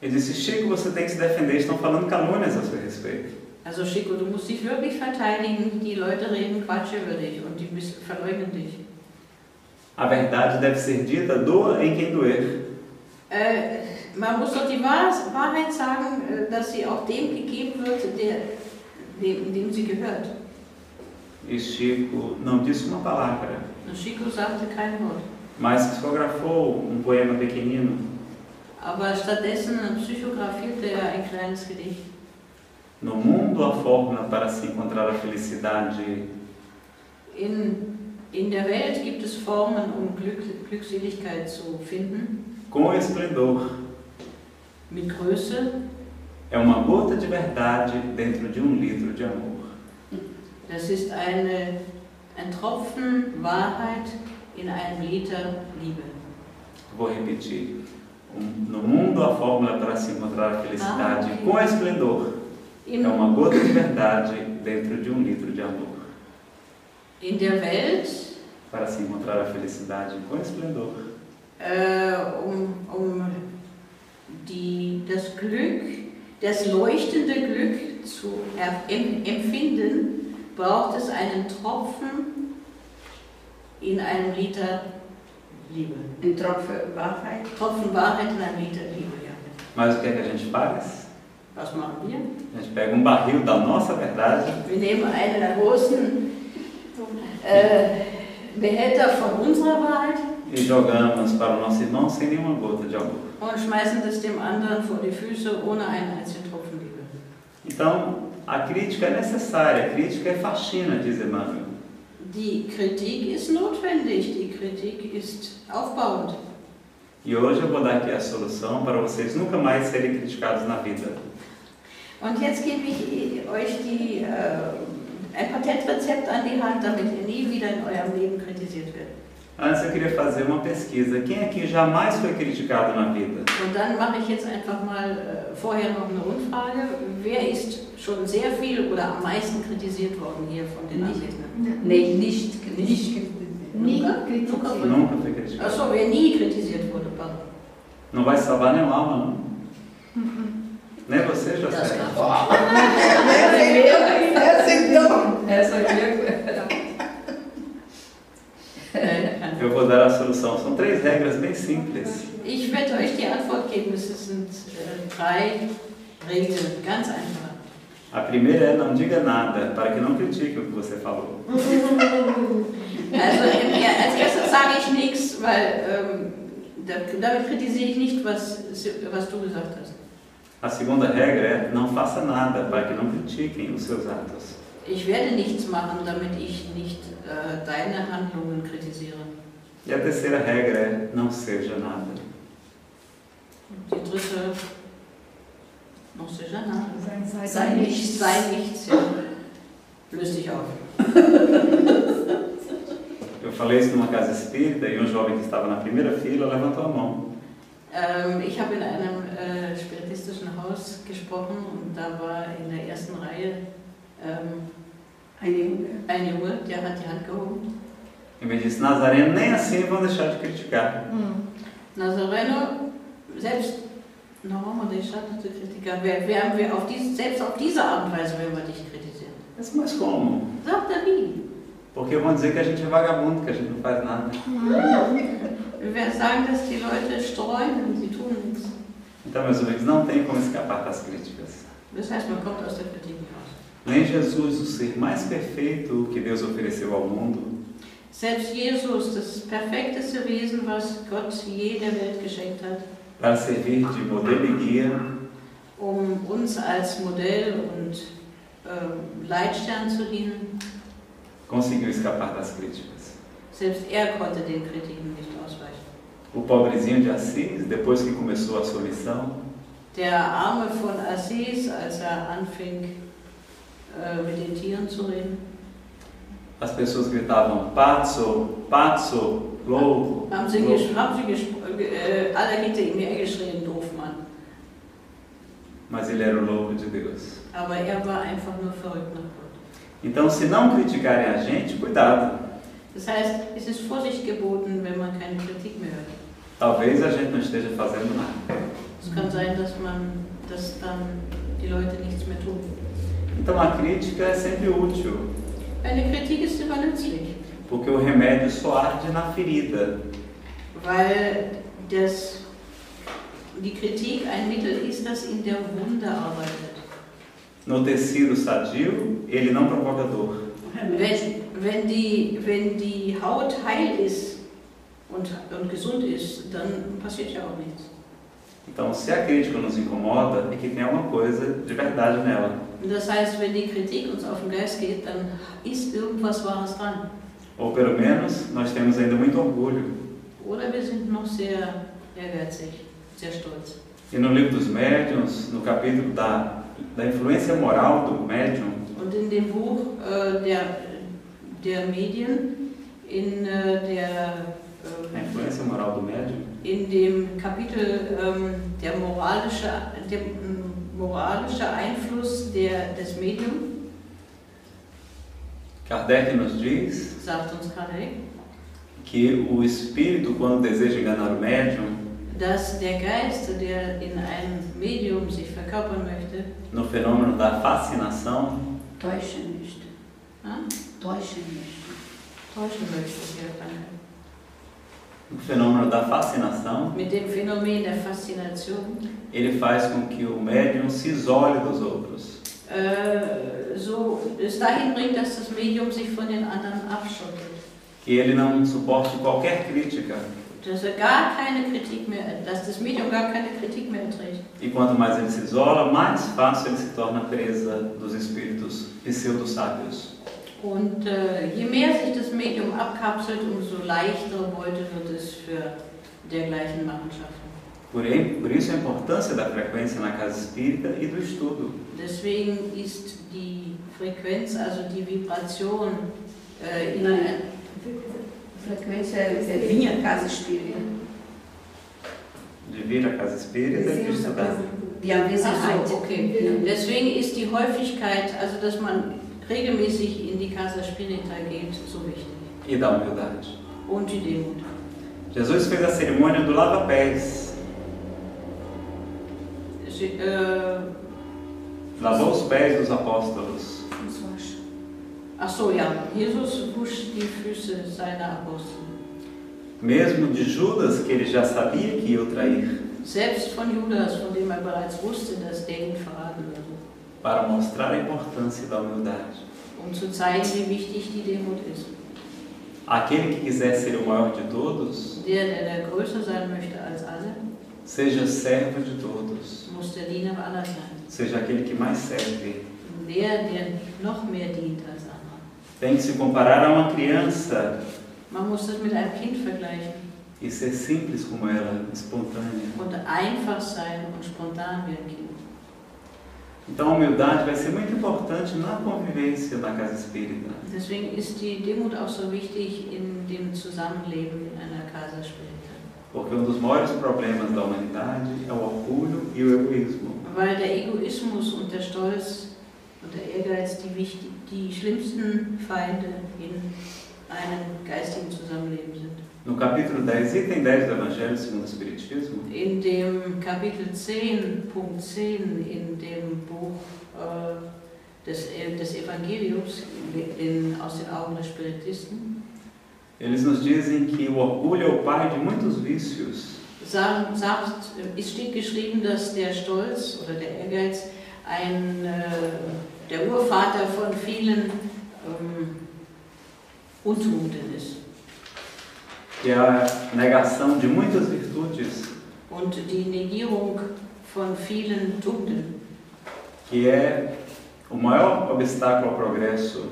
Ele disse: Chico, você tem que se defender, estão falando calúnias a seu respeito. Also Chico, du musst dich wirklich verteidigen, die Leute reden Quatsch über dich und die verleugnen dich. A verdade deve ser dita, doa em quem doer. Man muss doch die Wahrheit sagen, dass sie auch dem gegeben wird, dem sie gehört. E Chico não disse uma palavra, Und Chico sagte kein Wort. mas psicografou poema pequenino. Aber stattdessen psychografierte ein kleines Gedicht. No mundo há fórmula para se encontrar a felicidade. In der Welt gibt es Formen, Glückseligkeit zu finden. Com esplendor. Mit Größe. É uma gota de verdade dentro de litro de amor. Das ist ein Tropfen Wahrheit in einem Liter Liebe. Vou repetir. No mundo há fórmula para se encontrar a felicidade com esplendor. É uma gota de verdade dentro de litro de amor. In der Welt, para se encontrar a felicidade com esplendor, das Glück, das leuchtende Glück zu empfinden, braucht es einen Tropfen in einem Liter Liebe. Ein Tropfen Wahrheit? Tropfen Wahrheit in einem Liter Liebe, ja. Mas o que é que a gente faz? Was machen wir? A gente pega barril da nossa verdade. Wir nehmen einen großen Behälter von unserer Wahrheit E jogamos para o nosso irmão sem nenhuma gota de amor. und schmeißen das dem anderen vor die Füße ohne einen einzigen Tropfen Liebe. Então, a crítica é necessária, a crítica é faxina, diz Emmanuel. Die Kritik ist notwendig, die Kritik ist aufbauend. E hoje eu vou dar aqui a solução para vocês nunca mais serem criticados na vida. Und jetzt gebe ich euch ein Patentrezept an die Hand, damit ihr nie wieder in eurem Leben kritisiert werdet. Antes eu queria fazer uma pesquisa. Quem aqui jamais foi criticado na vida? Und dann mache ich jetzt einfach mal vorher noch eine Rundfrage. Wer ist schon sehr viel oder am meisten kritisiert worden hier von den Anwesenden? Nein, nicht kritisiert. Nunca kritisiert? Nunca foi criticado. Achso, wer nie kritisiert wurde, pardon. Não vai salvar nenhuma alma, não? Nem você, José? Eu vou dar a solução. São 3 regras bem simples. Ich werde euch die Antwort geben. Es sind 3 Regeln, ganz einfach. A primeira é não diga nada, para que não critique o que você falou. Also als erstes sage ich nichts, weil damit kritisiere ich nicht, was du gesagt hast. A segunda regra é não faça nada, para que não critiquem os seus atos. Ich werde nichts machen, damit ich nicht deine Handlungen kritisiere. E a terceira regra é não seja nada. Die dritte, não seja nada. Sei nichts. Sei nichts, ja. Löst dich auf. Eu falei isso numa casa espírita e um jovem que estava na primeira fila levantou a mão. Ich habe in einem spiritistischen Haus gesprochen und da war in der ersten Reihe ein Junge, der hat die Hand gehoben. E me disse, Nazareno, nem assim vão deixar de criticar. Nazareno, selbst não vamos deixar de criticar. Selbst auf diese Art und Weise werden wir dich kritisieren. Mas como? Sagt er wie? Porque vão dizer que a gente é vagabundo, que a gente não faz nada. Wir werden sagen, dass die Leute streuen und sie tun nichts. Então, meus amigos, não tem como escapar das críticas. Das heißt, man kommt aus der Kritik nicht raus. Nem Jesus, o ser mais perfeito que Deus ofereceu ao mundo, Selbst Jesus, das perfekteste Wesen, was Gott je der Welt geschenkt hat, para servir de modelo e guia, uns als Modell und Leitstern zu dienen, conseguiu escapar das críticas. selbst konnte den Kritiken nicht ausweichen. O pobrezinho de Assis, depois que começou a sua missão, Der Arme von Assis, als anfing mit den Tieren zu reden, as pessoas gritavam, Pazzo, Pazzo, louco. alle hinter ihm hergeschrien, Doofmann. Mas ele era o louco de Deus. Aber war einfach nur verrückt nach Gott. Então, se não criticarem a gente, cuidado. Das heißt, es ist Vorsicht geboten, wenn man keine Kritik mehr hört. Talvez a gente não esteja fazendo nada. Es kann sein, dass dann die Leute nichts mehr tun. Então, a crítica é sempre útil, Eine Kritik ist immer nützlich, porque o remédio só arde na ferida. weil die Kritik ein Mittel ist, das in der Wunde arbeitet. No tecido sadio, ele não provoca dor. Wenn die Haut heil ist und gesund ist, dann passiert ja auch nichts. Então, se a crítica nos incomoda, é que tem alguma coisa de verdade nela. Das heißt, wenn die Kritik uns auf den Geist geht, dann ist irgendwas Wahres dran. Ou pelo menos, nós temos ainda muito orgulho. Oder wir sind noch sehr ehrgeizig, sehr stolz. E no livro dos médiuns, no capítulo da influência moral do médium, Und in dem Buch der Medien, a influência moral do médium, in dem Kapitel der moralische Einfluss des Mediums, Kardec nos diz sagt uns Kardec, que o espírito, quando deseja enganar o médium, dass der Geist, der in einem Medium sich verkörpern möchte, no fenômeno da fascinação, Täuschen nicht. Täuschen nicht. täuschen möchte. Ja, danke. no fenômeno da fascinação, Mit dem Phänomen der Faszination ele faz com que o médium se isole dos outros. so es dahin bringt, dass das Medium sich von den anderen abschottet. Que ele não suporte qualquer crítica. Dass das Medium gar keine Kritik mehr erträgt. E quanto mais ele se isola, mais fácil ele se torna presa dos espíritos pseudo-sábios. Und je mehr sich das Medium abkapselt, umso leichter Beute wird es für dergleichen Machenschaften. Por isso a importância da frequência na casa espírita e do estudo. Deswegen ist die Frequenz, also die Vibration Frequência é vir à casa espírita. De vir à casa espírita e de estudar. Die Anwesenheit. Okay. Deswegen ist die Häufigkeit, also dass man regelmäßig in die Casa Spirita geht, so wichtig. E da humildade. Und die Demut. Jesus fez a cerimônia do lava-pés. Lavou os pés dos apóstolos. Ach so, ja. Jesus wusch die Füße seiner Apostel. Mesmo de Judas, que ele já sabia que ia o trair. Selbst von Judas, von dem bereits wusste, dass der ihn verraten würde. Para mostrar a importância da humildade. Zu zeigen, wie wichtig die Demut ist. Aquele que quiser ser o maior de todos, der größer sein möchte als alle, seja servo de todos. Muss der Diener aller sein. Seja aquele que mais serve. Der noch mehr dient als andere. Tem que se comparar a uma criança. Man muss das mit einem Kind vergleichen. E ser simples como ela, espontânea. Und einfach sein und spontan wie ein Kind. Então a humildade vai ser muito importante na convivência na casa espírita. Deswegen ist die Demut auch so wichtig in dem Zusammenleben in einer Casa Espírita. Porque dos maiores problemas da humanidade é o orgulho e o egoísmo. Weil der Egoismus und der Stolz und der Ehrgeiz die schlimmsten Feinde in einem geistigen Zusammenleben sind. No capítulo 10, item 10 do Evangelho segundo o Espiritismo, in dem Kapitel 10, Punkt 10, in dem Buch des Evangeliums aus den Augen des Spiritisten, eles nos dizem que o orgulho é o pai de muitos vícios. Es steht geschrieben, dass der Stolz oder der Ehrgeiz der Urvater von vielen Untugenden ist. Que é a negação de muitas virtudes. Und die Negierung von vielen Tugenden. Que é o maior obstáculo ao progresso.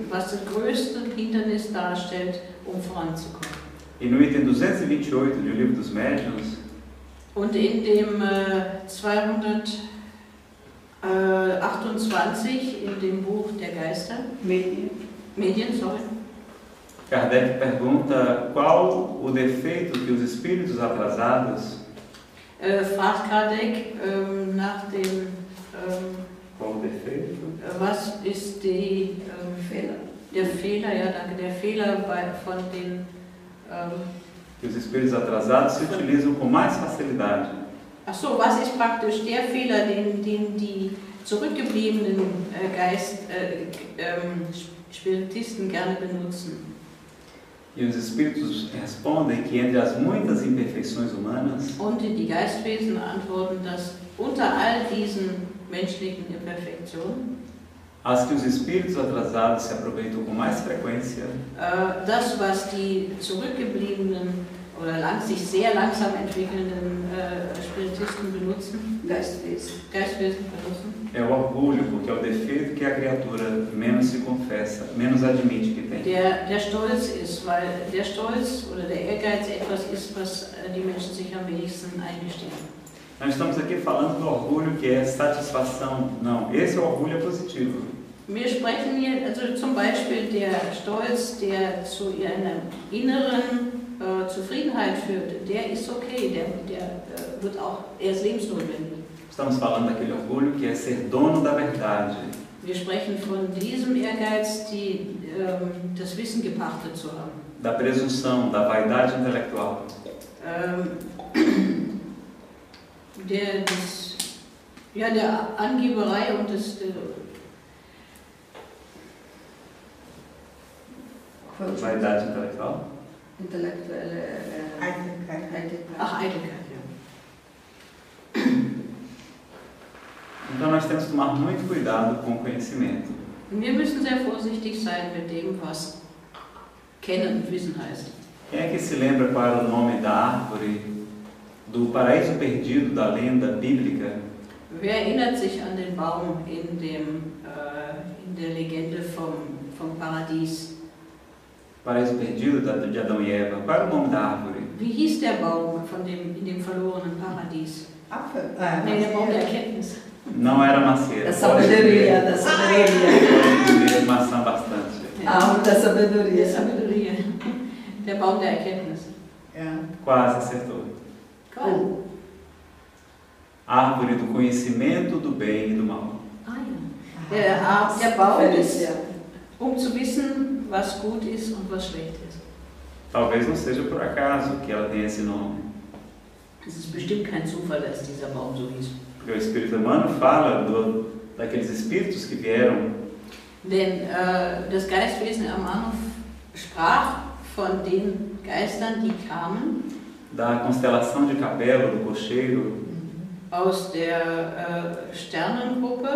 Was das größte Hindernis darstellt, voranzukommen. E no item 228 do Livro dos Médiuns, und in dem 228 in dem Buch der Geister, Medien, sorry. Kardec pergunta qual o defeito que os espíritos atrasados fragt Kardec nach dem qual o defeito? Was ist Fehler? Der Fehler, ja danke, der Fehler von den que os espíritos atrasados se utilizam com mais facilidade. Ach so, was ist praktisch der Fehler, den die zurückgebliebenen Spiritisten gerne benutzen? E os espíritos respondem que entre as muitas imperfeições humanas, und die Geistwesen antworten, dass unter all diesen menschlichen Imperfektionen, as que os espíritos atrasados se aproveitam com mais frequência, das, was die zurückgebliebenen oder sich sehr langsam entwickelnden Spiritisten benutzen, Geistwesen benutzen, é o orgulho, porque é o defeito que a criatura menos se confessa, menos admite que tem. Der Stolz ist, weil der Stolz oder der Ehrgeiz etwas ist, was die Menschen sich am wenigsten eingestehen. Nós estamos aqui falando do orgulho que é satisfação. Não, esse orgulho é positivo. Wir sprechen hier also zum Beispiel der Stolz, der zu einer inneren Zufriedenheit führt, der ist okay, der wird auch, ist lebensnotwendig. Estamos falando daquele orgulho que é ser dono da verdade. Wir sprechen von diesem Ehrgeiz, das Wissen gepachtet zu haben. Da presunção, da vaidade intelectual. Der Angeberei und des vaidade intelectual? Intellektuelle Eitelkeit. Ach, Eitelkeit, ja. Então nós temos que tomar muito cuidado com o conhecimento. Wir müssen sehr vorsichtig sein mit dem, was Kennen und Wissen heißt. Quem é que se lembra qual era o nome da árvore do paraíso perdido da lenda bíblica? Wer erinnert sich an den Baum in der Legende vom Paradies? Paraíso perdido de Adão e Eva. Qual era o nome da árvore? Wie hieß der Baum in dem verlorenen Paradies? Apfel. Nein, der Baum der Erkenntnis. Não era macieira. Da sabedoria, da sabedoria. Maçã bastante. A árvore da sabedoria. Der Baum der Erkenntnis. Ja. Quase acertou. Qual? Árvore do conhecimento do bem e do mal. Der Baum ist, zu wissen, was gut ist und was schlecht ist. Talvez não seja por acaso que ela tenha esse nome. Es ist bestimmt kein Zufall, dass dieser Baum so hieß. Porque o Espírito Emmanuel fala daqueles espíritos que vieram. Denn das Geistwesen Emmanuel sprach von den Geistern, die kamen. da constelação de Capella, do cocheiro, aus der Sternengruppe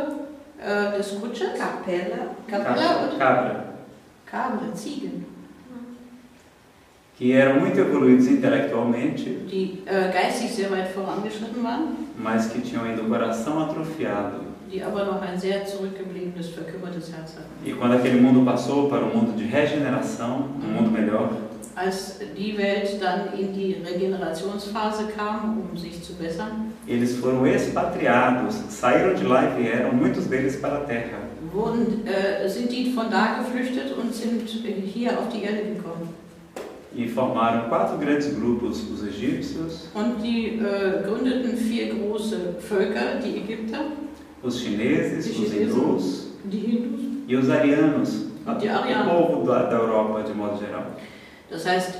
des Kutschers, Capella. Capella und cabra, Ziegen, que eram muito evoluídos intelectualmente, die geistig sehr weit vorangeschritten waren, mas que tinham ainda o coração atrofiado. die aber noch ein sehr zurückgebliebenes, verkümmertes Herz hatten. E quando aquele mundo passou para um mundo de regeneração, um mundo melhor, Als die Welt dann in die Regenerationsphase kam, um sich zu bessern, eles foram expatriados, saíram de lá e vieram, muitos deles para a Terra. sind die von da geflüchtet und sind hier auf die Erde gekommen. E formaram 4 grandes grupos, os egípcios, Und die gründeten 4 große Völker, die Ägypter, os chineses, Die os chineses. hindus die Hindus, e os arianos, Die o Arianer. povo da Europa de modo geral. das heißt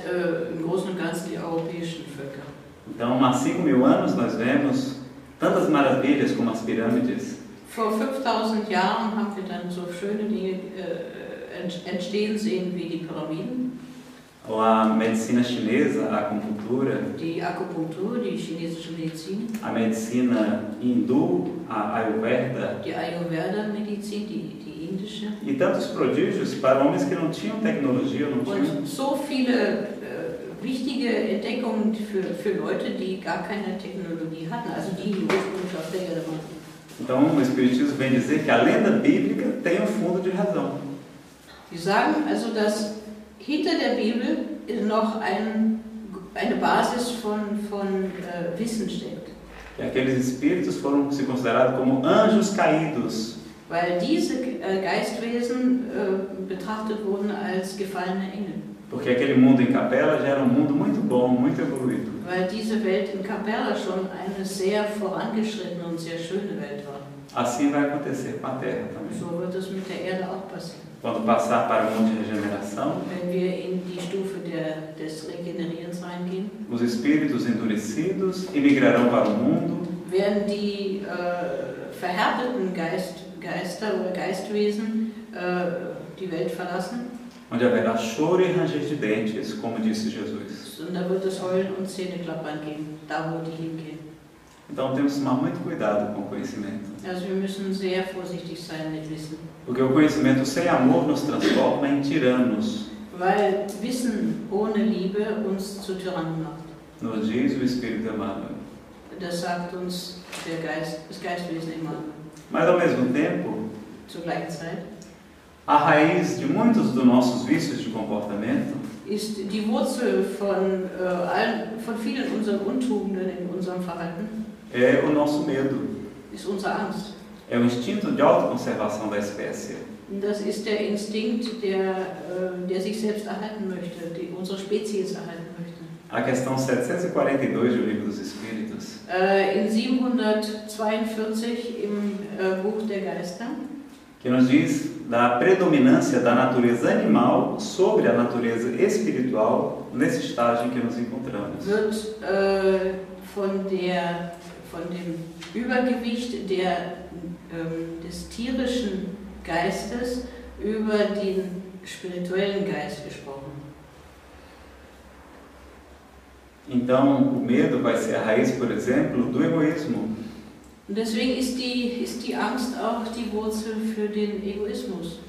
im Großen und Ganzen die europäischen Völker. Então, há 5.000 anos nós vemos tantas maravilhas como as pirâmides, Vor 5000 Jahren haben wir dann so schöne Dinge entstehen sehen wie die Pyramiden, ou a medicina chinesa, a acupuntura, die Akupunktur, die chinesische Medizin, a medicina hindu, a Ayurveda, die Ayurveda-Medizin, die indische. e tantos prodígios para homens que não tinham tecnologia, não tinham. Und so viele wichtige Entdeckungen für Leute, die gar keine Technologie hatten, also die ursprünglich auf der Erde waren. Então, o Espiritismo vem dizer que a lenda bíblica tem um fundo de razão. Die sagen also, dass hinter der Bibel noch eine Basis von Wissen steckt. E aqueles espíritos foram se considerados como anjos caídos, Weil diese Geistwesen betrachtet wurden als gefallene Engel. porque aquele mundo em Capella já era um mundo muito bom, muito evoluído. Weil diese Welt in Capella schon eine sehr vorangeschrittene und sehr schöne Welt war. Assim vai acontecer com a Terra também. So wird es mit der Erde auch passieren. Quando passar para o mundo de regeneração, Wenn wir in die Stufe des Regenerierens reingehen, os espíritos endurecidos emigrarão para o mundo, werden die verhärteten Geister oder Geistwesen die Welt verlassen. onde haverá choro e ranger de dentes, como disse Jesus. Und da wird es Heulen und Zähneklappern geben, da wo die hingehen. Então temos que tomar muito cuidado com o conhecimento. Also wir müssen sehr vorsichtig sein mit Wissen. Porque o conhecimento sem amor nos transforma em tiranos, Weil Wissen ohne Liebe uns zu Tyrannen macht. nos diz o Espírito Emmanuel. Das sagt uns das Geistwesen Emmanuel. Mas ao mesmo tempo, Zur gleichen Zeit a raiz de muitos dos nossos vícios de comportamento ist die Wurzel von vielen unserer Untugenden in unserem Verhalten é o nosso medo, ist unsere Angst. é o instinto de autoconservação da espécie. Das ist der Instinkt, der sich selbst erhalten möchte, unsere Spezies erhalten möchte. A questão 742 do Livro dos Espíritos In 742 im Buch der Geister, que nos diz da predominância da natureza animal sobre a natureza espiritual nesse estágio em que nos encontramos. wird von dem Übergewicht des tierischen Geistes über den spirituellen Geist gesprochen. Então, o medo vai ser a raiz, por exemplo, do egoísmo. Und deswegen ist die Angst auch die Wurzel für den Egoismus.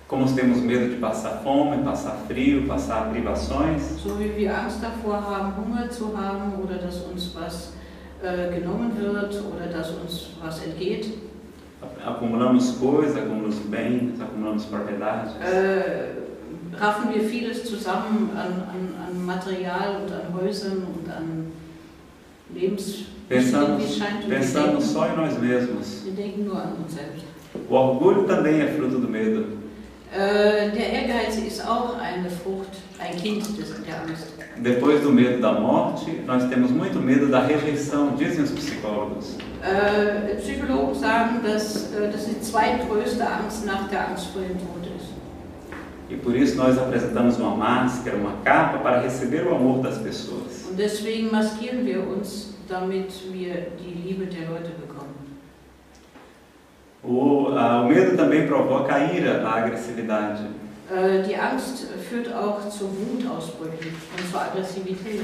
Como temos medo de passar fome, passar frio, passar privações, So wie wir Angst davor haben, Hunger zu haben oder dass uns was genommen wird oder dass uns was entgeht, acumulamos coisas, acumulamos bens, acumulamos propriedades. raffen wir vieles zusammen an Material und an Häusern und an Pensamos só em nós mesmos. Wir denken nur an uns selbst. O orgulho também é fruto do medo. Der Ehrgeiz ist auch eine Frucht, ein Kind der Angst. Depois do medo da morte, nós temos muito medo da rejeição, dizem os psicólogos. Psychologen sagen, dass das die zweitgrößte Angst nach der Angst vor dem Tod ist. E por isso nós apresentamos uma máscara, uma capa para receber o amor das pessoas. Und deswegen maskieren wir uns, damit wir die Liebe der Leute bekommen. O medo também provoca a ira, a agressividade. Die Angst führt auch zu Wutausbrüchen und zur Aggressivität.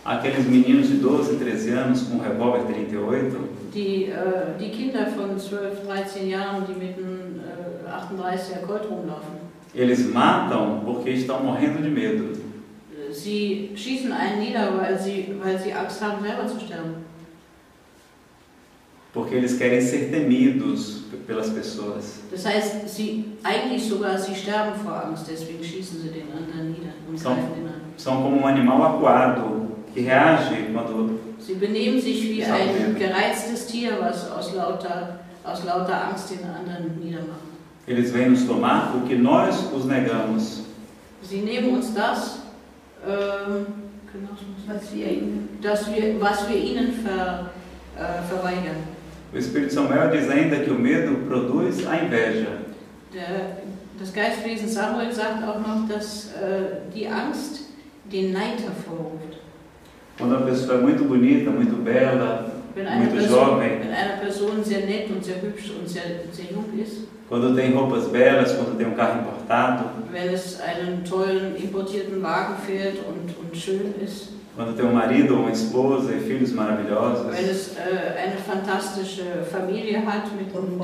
Aqueles meninos de 12, 13 anos com revólver 38. Die Kinder von 12, 13 Jahren, die mit einem 38er Colt rumlaufen. Eles matam porque estão morrendo de medo. Sie schießen einen nieder, weil sie Angst haben, selber zu sterben. Porque eles querem ser temidos pelas pessoas. Das heißt, sie sterben vor Angst, deswegen schießen sie den anderen nieder und greifen den an. São como um animal acuado que reage quando. Sie benehmen sich wie ein gereiztes Tier, was aus lauter Angst den anderen niedermacht. Eles vêm nos tomar porque nós os negamos. Sie nehmen uns das, was wir ihnen verweigern. O Espírito Samuel diz ainda que o medo produz a inveja. Das Geistwesen Samuel sagt auch noch, dass die Angst den Neid hervorruft. Quando a pessoa é muito bonita, muito bela, muito jovem. Wenn eine Person sehr nett und sehr hübsch und sehr jung ist. Quando tem roupas belas, quando tem carro importado. Wenn es einen tollen importierten Wagen fährt und schön ist. Quando tem marido ou uma esposa e filhos maravilhosos. Wenn es eine fantastische Familie hat mit dem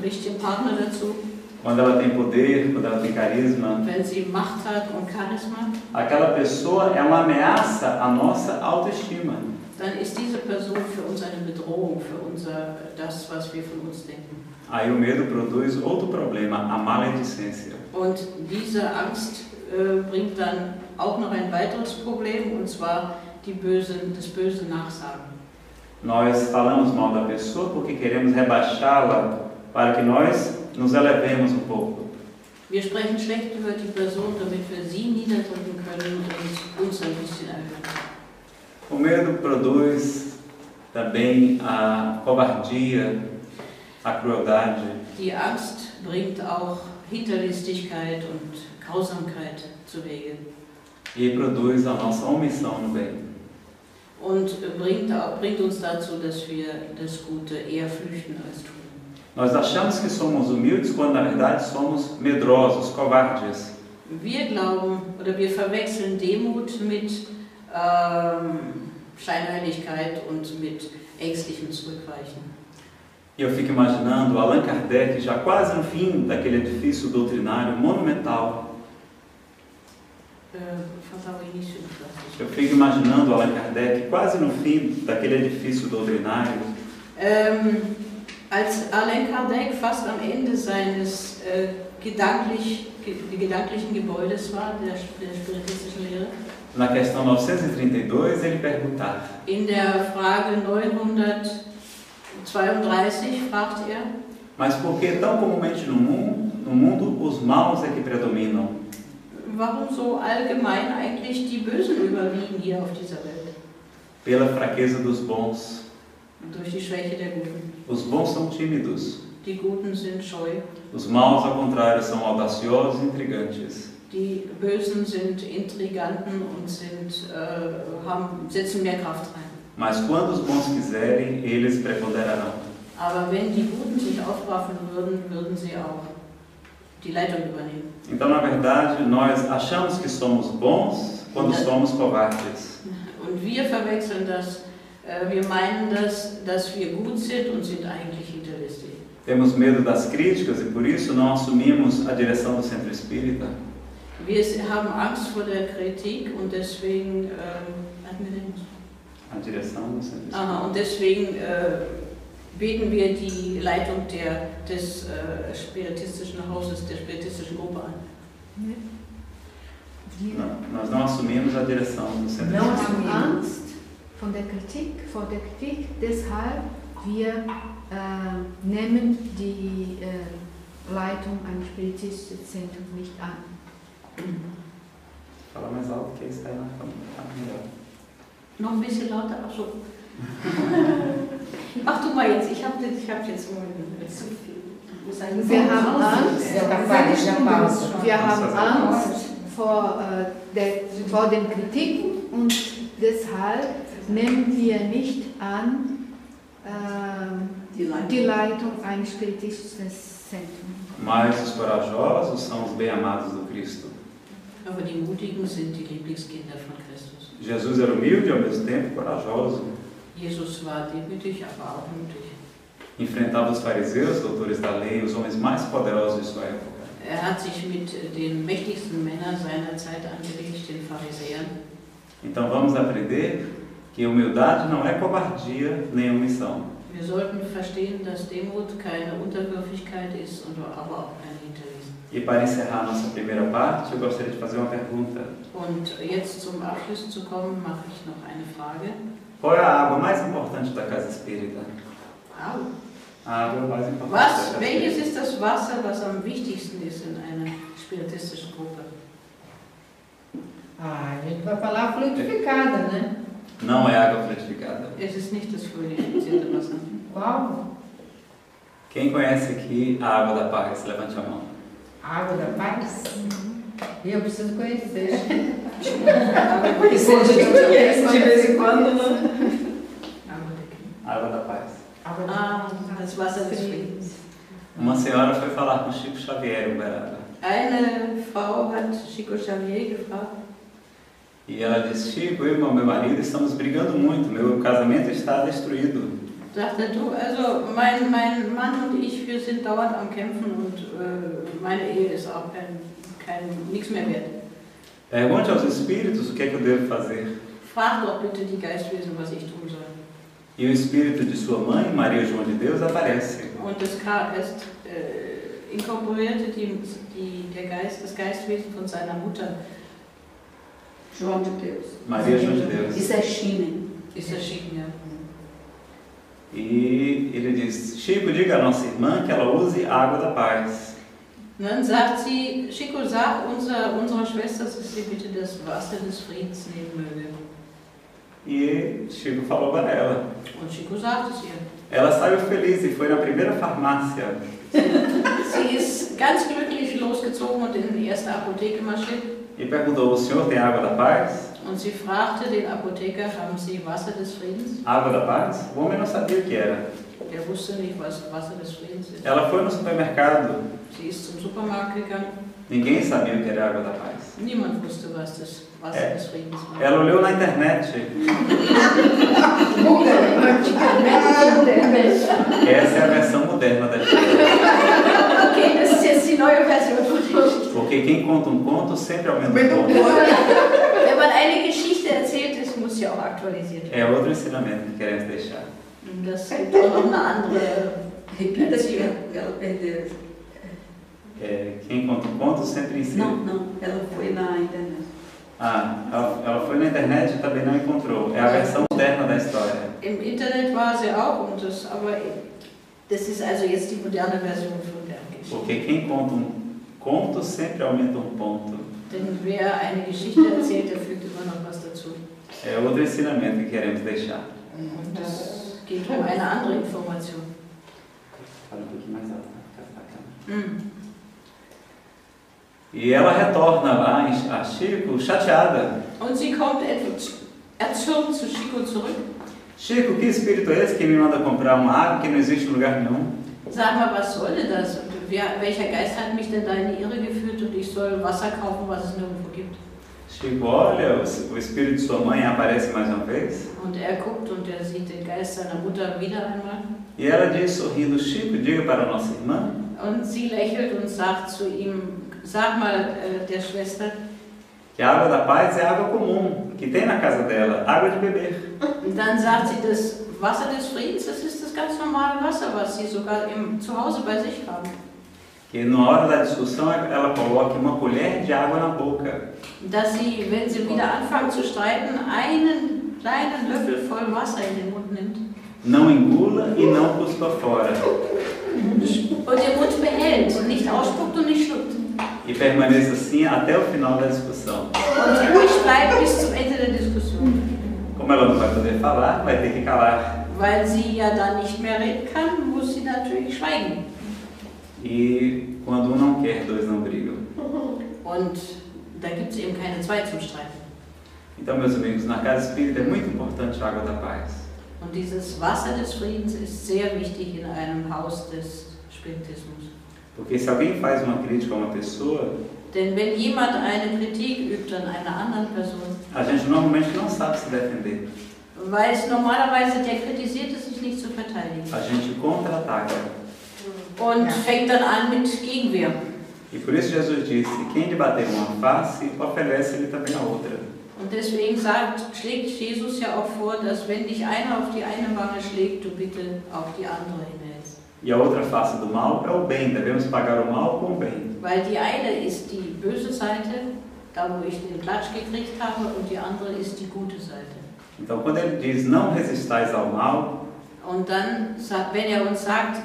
richtigen Partner dazu. Quando ela tem poder, quando ela tem carisma. Wenn sie Macht hat und Charisma. Aquela pessoa é uma ameaça à nossa autoestima. Dann ist diese Person für uns eine Bedrohung für das, was wir von uns denken. Aí o medo produz outro problema, a maledicência. Und diese Angst bringt dann auch noch ein weiteres Problem, und zwar das böse Nachsagen. Nós falamos mal da pessoa porque queremos rebaixá-la para que nós nos elevemos pouco. Wir sprechen schlecht über die Person, damit wir sie niederdrücken können und uns ein bisschen erhöhen. O medo produz também a covardia, a crueldade. Die Angst bringt auch Hinterlistigkeit und Grausamkeit zuwege. E produz a nossa omissão no bem. Und bringt uns dazu, dass wir das Gute eher flüchten als tun. Nós achamos que somos humildes quando na verdade somos medrosos, covardes. Wir verwechseln Demut mit Scheinheiligkeit und mit ängstlichem Zurückweichen. E eu fico imaginando Allan Kardec já quase no fim daquele edifício doutrinário monumental. Eu fico imaginando Allan Kardec quase no fim daquele edifício doutrinário. Als Allan Kardec fast am Ende seines gedanklichen Gebäudes war, der spiritistischen Lehre. Na questão 932 ele perguntar. In der Frage 932 fragt Mas por que tão comumente no mundo os maus é que predominam? Warum so allgemein eigentlich die Bösen überwiegen hier auf dieser Welt? Pela fraqueza dos bons. Durch die Schwäche der Guten. Os bons são tímidos. Die Guten sind scheu. Os maus, ao contrário, são audaciosos e intrigantes. Die Bösen sind Intriganten und setzen mehr Kraft rein. Mas quando os bons quiserem, eles preponderarão. Aber wenn die Guten sich aufraffen würden sie auch die Leitung übernehmen. Então, na verdade, nós achamos que somos bons quando somos covardes. Und wir verwechseln das, wir meinen, dass wir gut sind und sind eigentlich hinterlistig. Temos medo das críticas e por isso não assumimos a direção do Centro Espírita. Wir haben Angst vor der Kritik und deswegen a direção do Centro Espírita. Aha, und deswegen beten wir die Leitung des spiritistischen Hauses, der spiritistischen Gruppe an. Não, nós não assumimos a direção do Centro Espírita. Espírita. Wir haben Angst vor der Kritik, deshalb wir nehmen die Leitung eines spiritistischen Zentrums nicht an. Fala mais alto que está aí na melhor. Noch ein bisschen lauter, ach so. Ach du mal jetzt, ich hab jetzt zu viel. Wir haben Angst vor den Kritiken und deshalb nehmen wir nicht an die Leitung eines spiritistischen Zentrums. Mas os corajosos são os bem-amados do Cristo. Aber die Mutigen sind die Lieblingskinder von Christus. Jesus era humilde e ao mesmo tempo corajoso. Jesus war demütig, aber auch mutig. Enfrentava os fariseus, doutores da lei, os homens mais poderosos de sua época. Hat sich mit den mächtigsten Männern seiner Zeit angelegt, den Pharisäern. Então vamos aprender que humildade não é covardia nem omissão. Wir sollten verstehen, dass Demut keine Unterwürfigkeit ist, aber auch kein Hinterlisten. E para encerrar nossa primeira parte, eu gostaria de fazer uma pergunta. Und jetzt zum Abschluss zu kommen, mache ich noch eine Frage. Qual é a água mais importante da casa espírita? Água. A água mais importante da casa Welches espírita. ist das Wasser, was am wichtigsten ist in einer spiritistischen Gruppe? Ah, a gente vai falar fluidificada, né? Não é água frutificada. Es ist nicht das fluidifizierte Wasser. Qual? Quem conhece aqui a água da paz? Levante a mão. Água da paz? Eu preciso conhecer. Porque se a gente conhece de vez em quando, né? Água da paz. Das Wasser des Friedens. Uma senhora foi falar com Chico Xavier em Uberaba. Eine Frau hat Chico Xavier gefragt. E ela disse: Chico, eu e meu marido estamos brigando muito, meu casamento está destruído. Sagte du, also mein Mann und ich, wir sind dauernd am Kämpfen und meine Ehe ist auch nichts mehr wert. Pergunte aos espíritos o que é que eu devo fazer. Frag doch bitte die Geistwesen, was ich tun soll. E o espírito de sua mãe, Maria João de Deus, aparece. Und es inkorporierte das Geistwesen von seiner Mutter. João de Deus. Maria João de Deus. Isso é China. Ist erschienen, ja. E ele diz: Chico, diga à nossa irmã que ela use a água da paz. Und dann sagt sie, Chico, sag unserer Schwester, dass sie bitte das Wasser des Friedens nehmen möge. E Chico falou para ela. Und Chico sagt es ihr. Ela saiu feliz e foi na primeira farmácia. Sie ist ganz glücklich losgezogen und in die erste Apotheke marschiert. E perguntou: o senhor tem água da paz? Und sie fragte den Apotheker, haben Sie Wasser des Friedens? Água da paz? O homem não sabia o que era. Der wusste nicht, was Wasser des Friedens ist. Ela foi no supermercado. Sie ist zum Supermarkt gegangen. Ninguém sabia o que era água da paz. Niemand wusste, was das Wasser des Friedens war. Ela olhou na internet. Essa é a versão moderna da história. Okay, das ist jetzt die neue Version von der Geschichte. Porque quem conta um conto sempre aumenta o conto. Wenn man eine Geschichte erzählt, das muss ja auch aktualisiert werden. É outro ensinamento que queremos deixar. Das gibt auch noch eine andere Repita que ela perdeu. Quem conta um conto sempre ensina. Não, ela foi na internet. Ela foi na internet e também não encontrou. É a versão moderna da história. Im Internet war sie auch, aber das ist also jetzt die moderne Version von der Geschichte. Porque quem conta um conto sempre aumenta um ponto. Denn wer eine Geschichte erzählt, der fügt immer noch was dazu. É outro ensinamento que queremos deixar. Und das geht um eine andere Information. Fala um pouquinho mais alto, fica bacana. E ela retorna lá a Chico chateada. Und sie kommt etwas erzürnt zu Chico zurück. Chico, que espírito é esse que me manda comprar uma água que não existe em lugar nenhum? Sag mal, was soll denn das? Und welcher Geist hat mich denn da in die Irre geführt und ich soll Wasser kaufen, was es nirgendwo gibt? Chico olha, o espírito de sua mãe aparece mais uma vez. Und guckt und sieht den Geist seiner Mutter wieder einmal. E ela diz sorrindo: Chico, diga para a nossa irmã. Und sie lächelt und sagt zu ihm, sag mal der Schwester, que a água da paz é água comum, que tem na casa dela, água de beber. Und dann sagt sie, das Wasser des Friedens, das ist das ganz normale Wasser, was sie sogar zu Hause bei sich haben. Que na hora da discussão ela coloque uma colher de água na boca. Dass sie, wenn sie wieder anfangen zu streiten, einen kleinen Löffel voll Wasser in den Mund nimmt. Não engula e não cuspa fora. Und den Mund behält, nicht ausspuckt und nicht schluckt. E permaneça assim até o final da discussão. Und ruhig bleibt bis zum Ende der Diskussion. Como ela não vai poder falar, vai ter que calar. Weil sie ja dann nicht mehr reden kann, muss sie natürlich schweigen. E quando um não quer, dois não brigam. Und da gibt es eben keine zwei zum Streiten. Então, meus amigos, na casa espírita é muito importante a água da paz. Und dieses Wasser des Friedens ist sehr wichtig in einem Haus des Spiritismus. Porque se alguém faz uma crítica a uma pessoa, denn wenn jemand eine Kritik übt an einer anderen Person, a gente normalmente não sabe se defender. weiß normalerweise der Kritisierte sich nicht zu verteidigen. A gente contra-ataca. Und fängt dann an mit Gegenwehr. E por isso Jesus disse, quem lhe bater uma face, oferece-lhe também a outra. Und deswegen schlägt Jesus ja auch vor, dass wenn dich einer auf die eine Wange schlägt, du bitte auch die andere hinhältst. E a outra face do mal é o bem, devemos pagar o mal com o bem. Weil die eine ist die böse Seite, da wo ich den Klatsch gekriegt habe, und die andere ist die gute Seite. Então quando ele diz, não resistais ao mal, und dann, wenn uns sagt,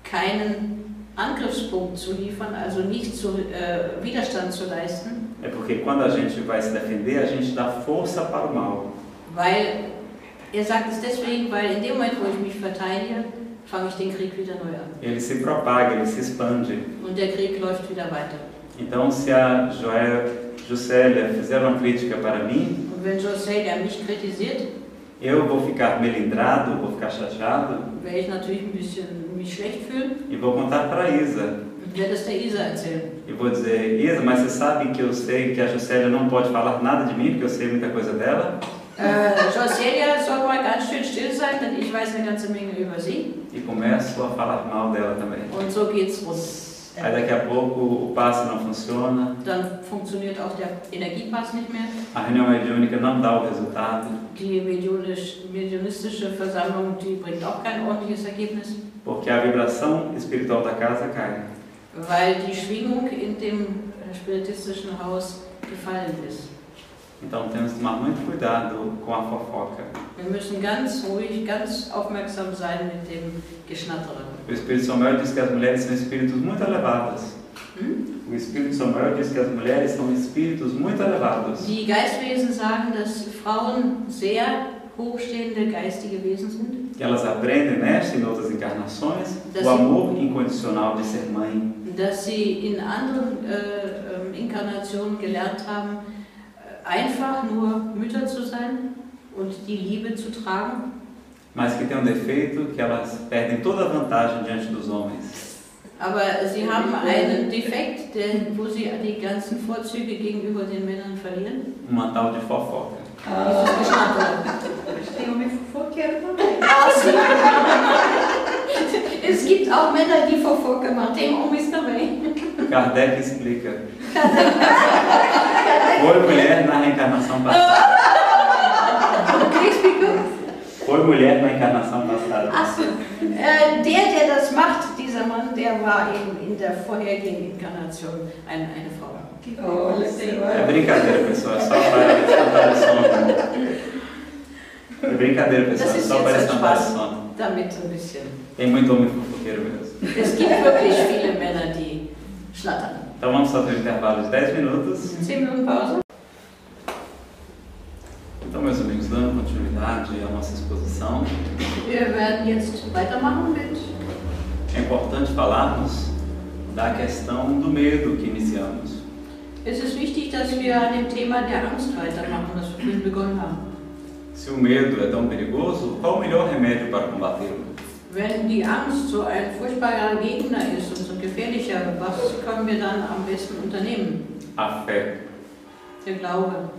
keinen Angriffspunkt zu liefern, also nicht Widerstand zu leisten, é porque quando a gente vai se defender, a gente dá força para o mal. Weil, sagt es deswegen, weil in dem Moment, wo ich mich verteidige, fange ich den Krieg wieder neu an. Ele se propaga, ele se expande. Und der Krieg läuft wieder weiter. Então se a Juscelia fizer uma crítica para mim, und wenn Juscelia mich kritisiert, eu vou ficar melindrado, vou ficar chateado, werde ich natürlich ein bisschen mich schlecht fühlen. E vou contar para Isa. Und werde es der Isa erzählen. E vou dizer, Isa, mas você sabe que eu sei que a Juscelia não pode falar nada de mim, porque eu sei muita coisa dela? Juscelia soll mal ganz schön still sein, denn ich weiß eine ganze Menge über sie. E começo a falar mal dela também. Und so geht's rund. Aí daqui a pouco o passe não funciona. Dann funktioniert auch der Energiepass nicht mehr. A reunião mediúnica não dá o resultado. Die mediunistische Versammlung, die bringt auch kein ordentliches Ergebnis. Porque a vibração espiritual da casa cai. Weil die Schwingung in dem spiritistischen Haus gefallen ist. Então temos que tomar muito cuidado com a fofoca. Wir müssen ganz ruhig, ganz aufmerksam sein mit dem Geschnattere. O Espírito Samuel diz que as mulheres são espíritos muito elevados. O Espírito Samuel diz que as mulheres são espíritos muito elevados. Die Geistwesen sagen, dass Frauen sehr hochstehende geistige Wesen sind. Que elas aprendem nesta e em outras encarnações o amor incondicional de ser mãe. Dass sie in anderen Inkarnationen gelernt haben, einfach nur Mütter zu sein und die Liebe zu tragen. Mas que tem defeito que elas perdem toda a vantagem diante dos homens. Aber sie haben einen Defekt, wo sie die ganzen Vorzüge gegenüber den Männern verlieren. Uma tal de fofoca. Tem homem fofoqueiro também. Es gibt auch Männer, die Fofoca machen. Tem homens também. Kardec explica. Foi mulher na reencarnação passada. Foi mulher na encarnação passada. Achso, der das macht, dieser Mann, der war eben in der vorhergehenden Inkarnation eine Frau. É brincadeira, pessoal, é só para espantar o sono. É brincadeira, pessoal, é só para espantar o sono. Damit ein bisschen. Tem muito homem fofoqueiro mesmo. Es gibt wirklich viele Männer, die schnattern. Então vamos fazer um intervalo de 10 minutos. 10 Minuten Pause. Então, meus amigos, dando continuidade à nossa exposição, Wir werden jetzt weitermachen mit. É importante falarmos da questão do medo que iniciamos. Es ist wichtig, dass wir an dem Thema der Angst weitermachen, das wir vorhin begonnen haben. Se o medo é tão perigoso, qual o melhor remédio para combatê-lo? Wenn die Angst so ein furchtbarer Gegner ist und so gefährlicher, was können wir dann am besten unternehmen? A fé. Der Glaube.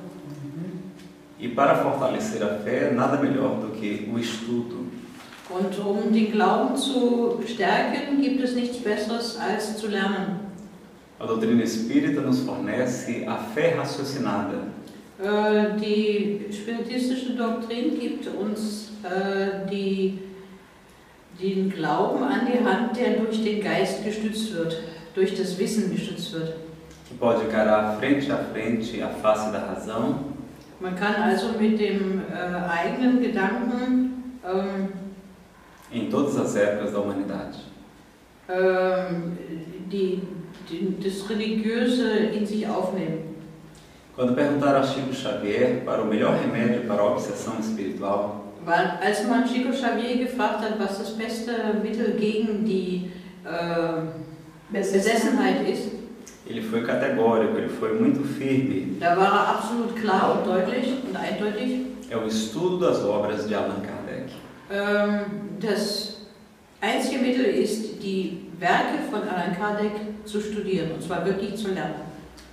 E para fortalecer a fé, nada melhor do que o estudo. Und um den Glauben zu stärken, gibt es nichts Besseres als zu lernen. A doutrina espírita nos fornece a fé raciocinada. Die spiritistische Doktrin gibt uns den Glauben an die Hand, der durch den Geist gestützt wird, durch das Wissen gestützt wird. Que pode encarar frente a frente a face da razão. Man kann also mit dem eigenen Gedanken em todas as épocas da humanidade. Das Religiöse in sich aufnehmen. Quando perguntaram a Chico Xavier para o melhor remédio para a obsessão espiritual, als man Chico Xavier gefragt hat, was das beste Mittel gegen die Besessenheit ist, ele foi categórico, ele foi muito firme. Da war absolut klar und deutlich und eindeutig. É o estudo das obras de Allan Kardec. Das einzige Mittel ist die Werke von Allan Kardec zu studieren, und zwar wirklich zu lernen.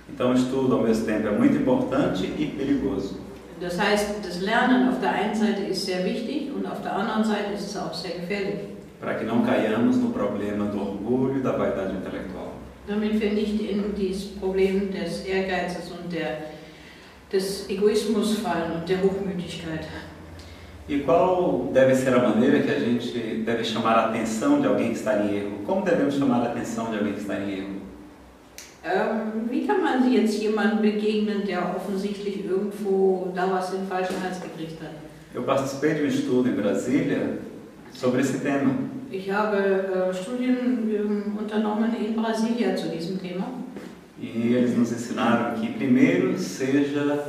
Então, o estudo, ao mesmo tempo, é muito importante e perigoso. Das heißt, das Lernen auf der einen Seite ist sehr wichtig und auf der anderen Seite ist es auch sehr gefährlich. Para que não caiamos no problema do orgulho e da vaidade intelectual. Damit wir nicht in dieses Problem des Ehrgeizes und des Egoismus fallen und der Hochmütigkeit. E qual deve ser a maneira que a gente deve chamar a atenção de alguém que está em erro? Como devemos chamar a atenção de alguém que está em erro? Wie kann man jetzt jemandem begegnen, der offensichtlich irgendwo da was in den falschen Hals gekriegt hat? Eu participei de um estudo em Brasília sobre esse tema. Ich habe Studien unternommen in Brasilia zu diesem Thema. E eles nos ensinaram que primeiro seja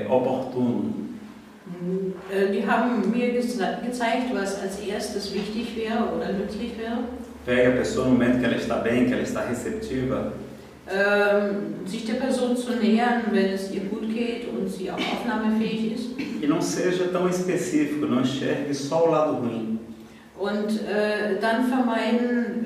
oportuno. Die haben mir gezeigt, was als erstes wichtig wäre oder nützlich wäre. Pegue a pessoa no momento que ela está bem, que ela está receptiva. Sich der Person zu nähern, wenn es ihr gut geht und sie auch aufnahmefähig ist. E não seja tão específico, não enxergue só o lado ruim. Und dann vermeiden,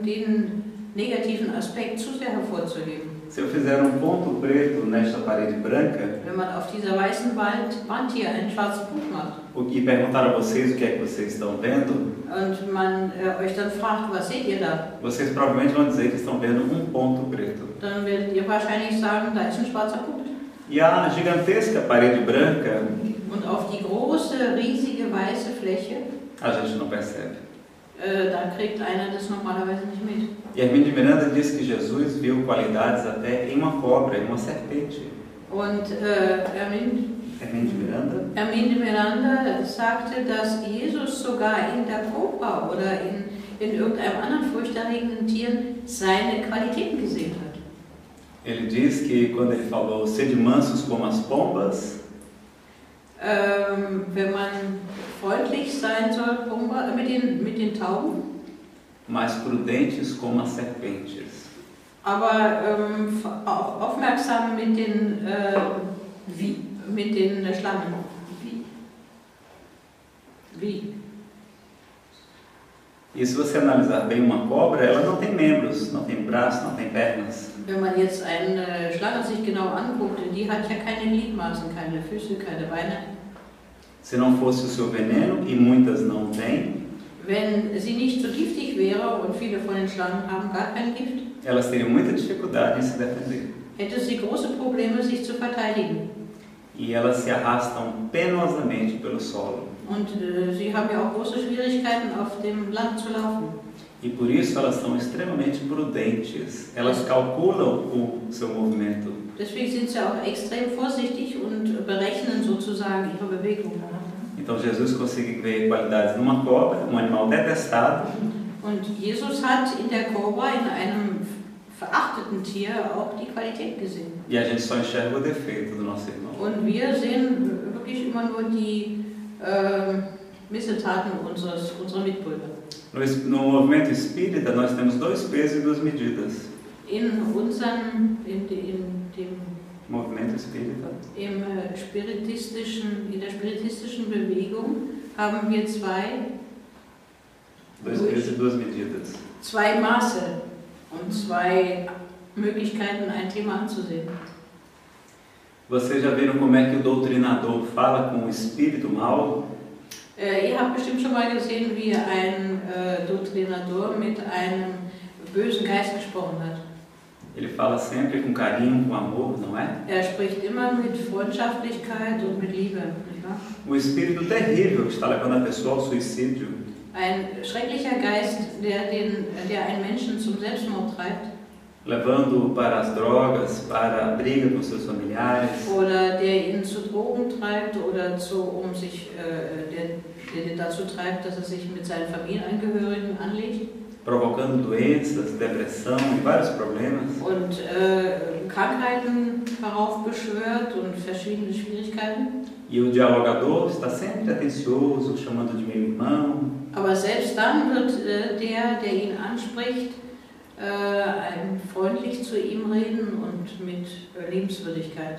den negativen Aspekt zu sehr hervorzuheben. Se eu fizer ponto preto nesta parede branca, wenn man auf dieser weißen Wand hier einen schwarzen Punkt macht, e perguntar a vocês o que é que vocês estão vendo, und man euch dann fragt, was seht ihr da? Vocês provavelmente vão dizer que estão vendo ponto preto. Dann werdet ihr wahrscheinlich sagen, da ist ein schwarzer Punkt. E a gigantesca parede branca, und auf die große, riesige weiße Fläche, a gente não percebe. Da kriegt einer das normalerweise nicht mit. E Hermínio de Miranda diz que Jesus viu qualidades até em uma cobra, em uma serpente. Und Hermínio de Miranda sagte, dass Jesus sogar in der Kobra oder in irgendeinem anderen furchterregenden Tier seine Qualitäten gesehen hat. Ele diz que quando ele falou, sede mansos como as pombas, wenn man freundlich sein soll mit den Tauben, mas prudentes como as serpentes. Aber aufmerksam mit den Schlangen. Wie? E se você analisar bem uma cobra, ela não tem membros, não tem braços, não tem pernas. Wenn man jetzt eine Schlange sich genau anguckt, die hat ja keine Gliedmaßen, keine Füße, keine Beine. Se não fosse o seu veneno, e muitas não têm, wenn sie nicht so giftig wäre, und viele von den Schlangen haben gar kein Gift, elas teriam muita dificuldade em se defender. Hätte sie große Probleme, sich zu verteidigen. E elas se arrastam penosamente pelo solo. Und sie haben ja auch große Schwierigkeiten, auf dem Land zu laufen. E por isso elas são extremamente prudentes. Elas calculam o seu movimento. Deswegen sind sie auch extrem vorsichtig und berechnen sozusagen ihre Bewegung. Então Jesus consegue ver qualidades numa cobra, animal detestado. Und Jesus hat in der Kobra, in einem verachteten Tier, auch die Qualität gesehen. E a gente só enxerga o defeito do nosso irmão. Und wir sehen wirklich immer nur die Missetaten unserer Mitbrüder. No movimento espírita nós temos 2 pesos e 2 medidas. In dem Movimento espírita. In der spiritistischen Bewegung haben wir 2 pesos e 2 medidas. 2 Maße und 2 Möglichkeiten, ein Thema anzusehen. Vocês já viram como é que o doutrinador fala com o espírito mal? Ihr habt bestimmt schon mal gesehen, wie ein Doutrinador mit einem bösen Geist gesprochen hat. Ele fala sempre com carinho, com amor, não é? Spricht immer mit Freundschaftlichkeit und mit Liebe, nicht wahr? O espírito terrível que está levando a pessoa ao suicídio. Ein schrecklicher Geist, der einen Menschen zum Selbstmord treibt. Levando para as drogas, para a briga com seus familiares. Oder der ihn zu Drogen treibt oder der dazu treibt, dass sich mit seinen Familienangehörigen anlegt. Provocando doenças, depressão e vários problemas. Und Krankheiten heraufbeschwört und verschiedene Schwierigkeiten. E o dialogador está sempre atencioso, chamando de meu irmão. Aber selbst dann wird der ihn anspricht, freundlich zu ihm reden und mit Liebenswürdigkeit.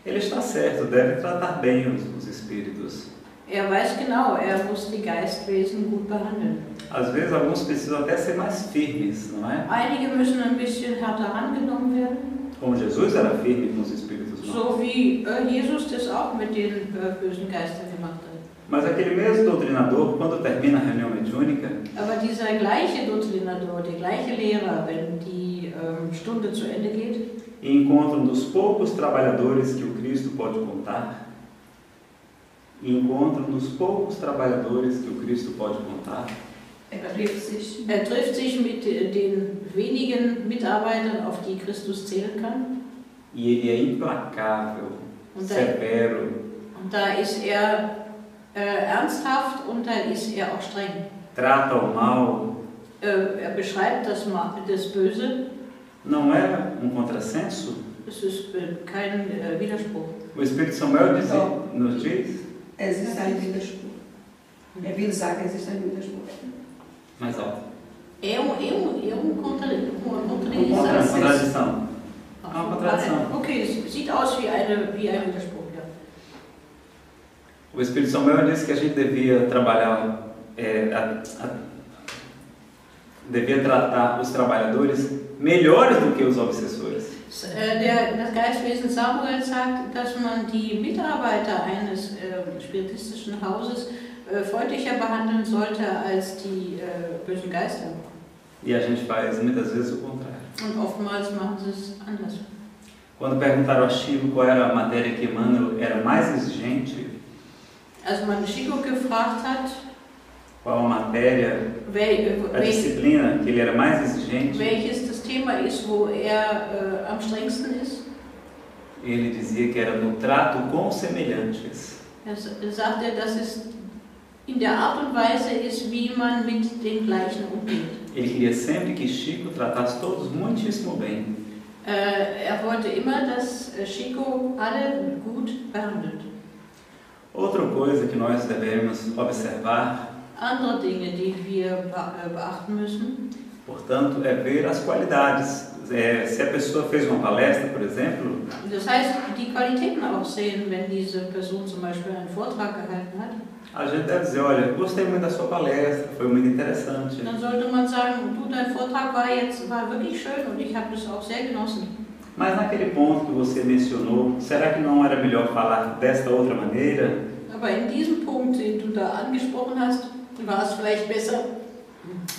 Ele está certo, deve tratar bem os espíritos. weiß genau, muss die Geistwesen gut behandeln. Às vezes alguns precisam até ser mais firmes, não é? Einige müssen ein bisschen härter angenommen werden. Como Jesus era firme com os espíritos maus. So wie Jesus das auch mit den bösen Geistern gemacht hat. Mas aquele mesmo doutrinador, quando termina a reunião mediúnica, Aber dieser gleiche Doktrinador, der gleiche Lehrer, wenn die Stunde zu Ende geht, e encontra um dos poucos trabalhadores que o Cristo pode contar, er trifft sich mit den wenigen Mitarbeitern, auf die Christus zählen kann. E ele é implacável, severo. Und da ist ernsthaft und da ist auch streng. Trata o mal. Beschreibt das Böse. Não é contrassenso? Es ist kein Widerspruch. O Espírito Samuel nos diz? Existe ein Widerspruch. Will sagen, existe ein Widerspruch. Mais alto. Contradição. Uma contradição. Okay, sieht aus wie ein Widerspruch, ja. O Espírito Samuel disse que a gente devia trabalhar, devia tratar os trabalhadores melhores do que os obsessores. Das Geistwesen Samuel sagt, dass man die Mitarbeiter eines spiritistischen Hauses freundlicher behandeln sollte als die bösen Geister. E a gente faz muitas vezes o contrário. Und oftmals machen sie es anders. Quando perguntaram a Chico qual era a matéria que Emmanuel era mais exigente, Als man Chico gefragt hat, qual a matéria, a disciplina que ele era mais exigente, welches das Thema ist, wo am strengsten ist, ele dizia que era no trato com os semelhantes. Sagt dass es in der Art und Weise ist, wie man mit den Gleichen umgeht. Ele queria sempre que Chico tratasse todos muitíssimo bem. Wollte immer, dass Chico alle gut behandelt. Outra coisa que nós devemos observar, andere Dinge, die wir beachten müssen, portanto, é ver as qualidades. Se a pessoa fez uma palestra, por exemplo, das heißt, die Qualitäten auch sehen, wenn diese Person zum Beispiel einen Vortrag gehalten hat. A gente deve dizer, olha, gostei muito da sua palestra, foi muito interessante. Dann sollte man sagen, du, dein Vortrag war wirklich schön und ich habe es auch sehr genossen. Mas naquele ponto que você mencionou, será que não era melhor falar desta outra maneira? Aber in diesem Punkt, den du da angesprochen hast, war es vielleicht besser,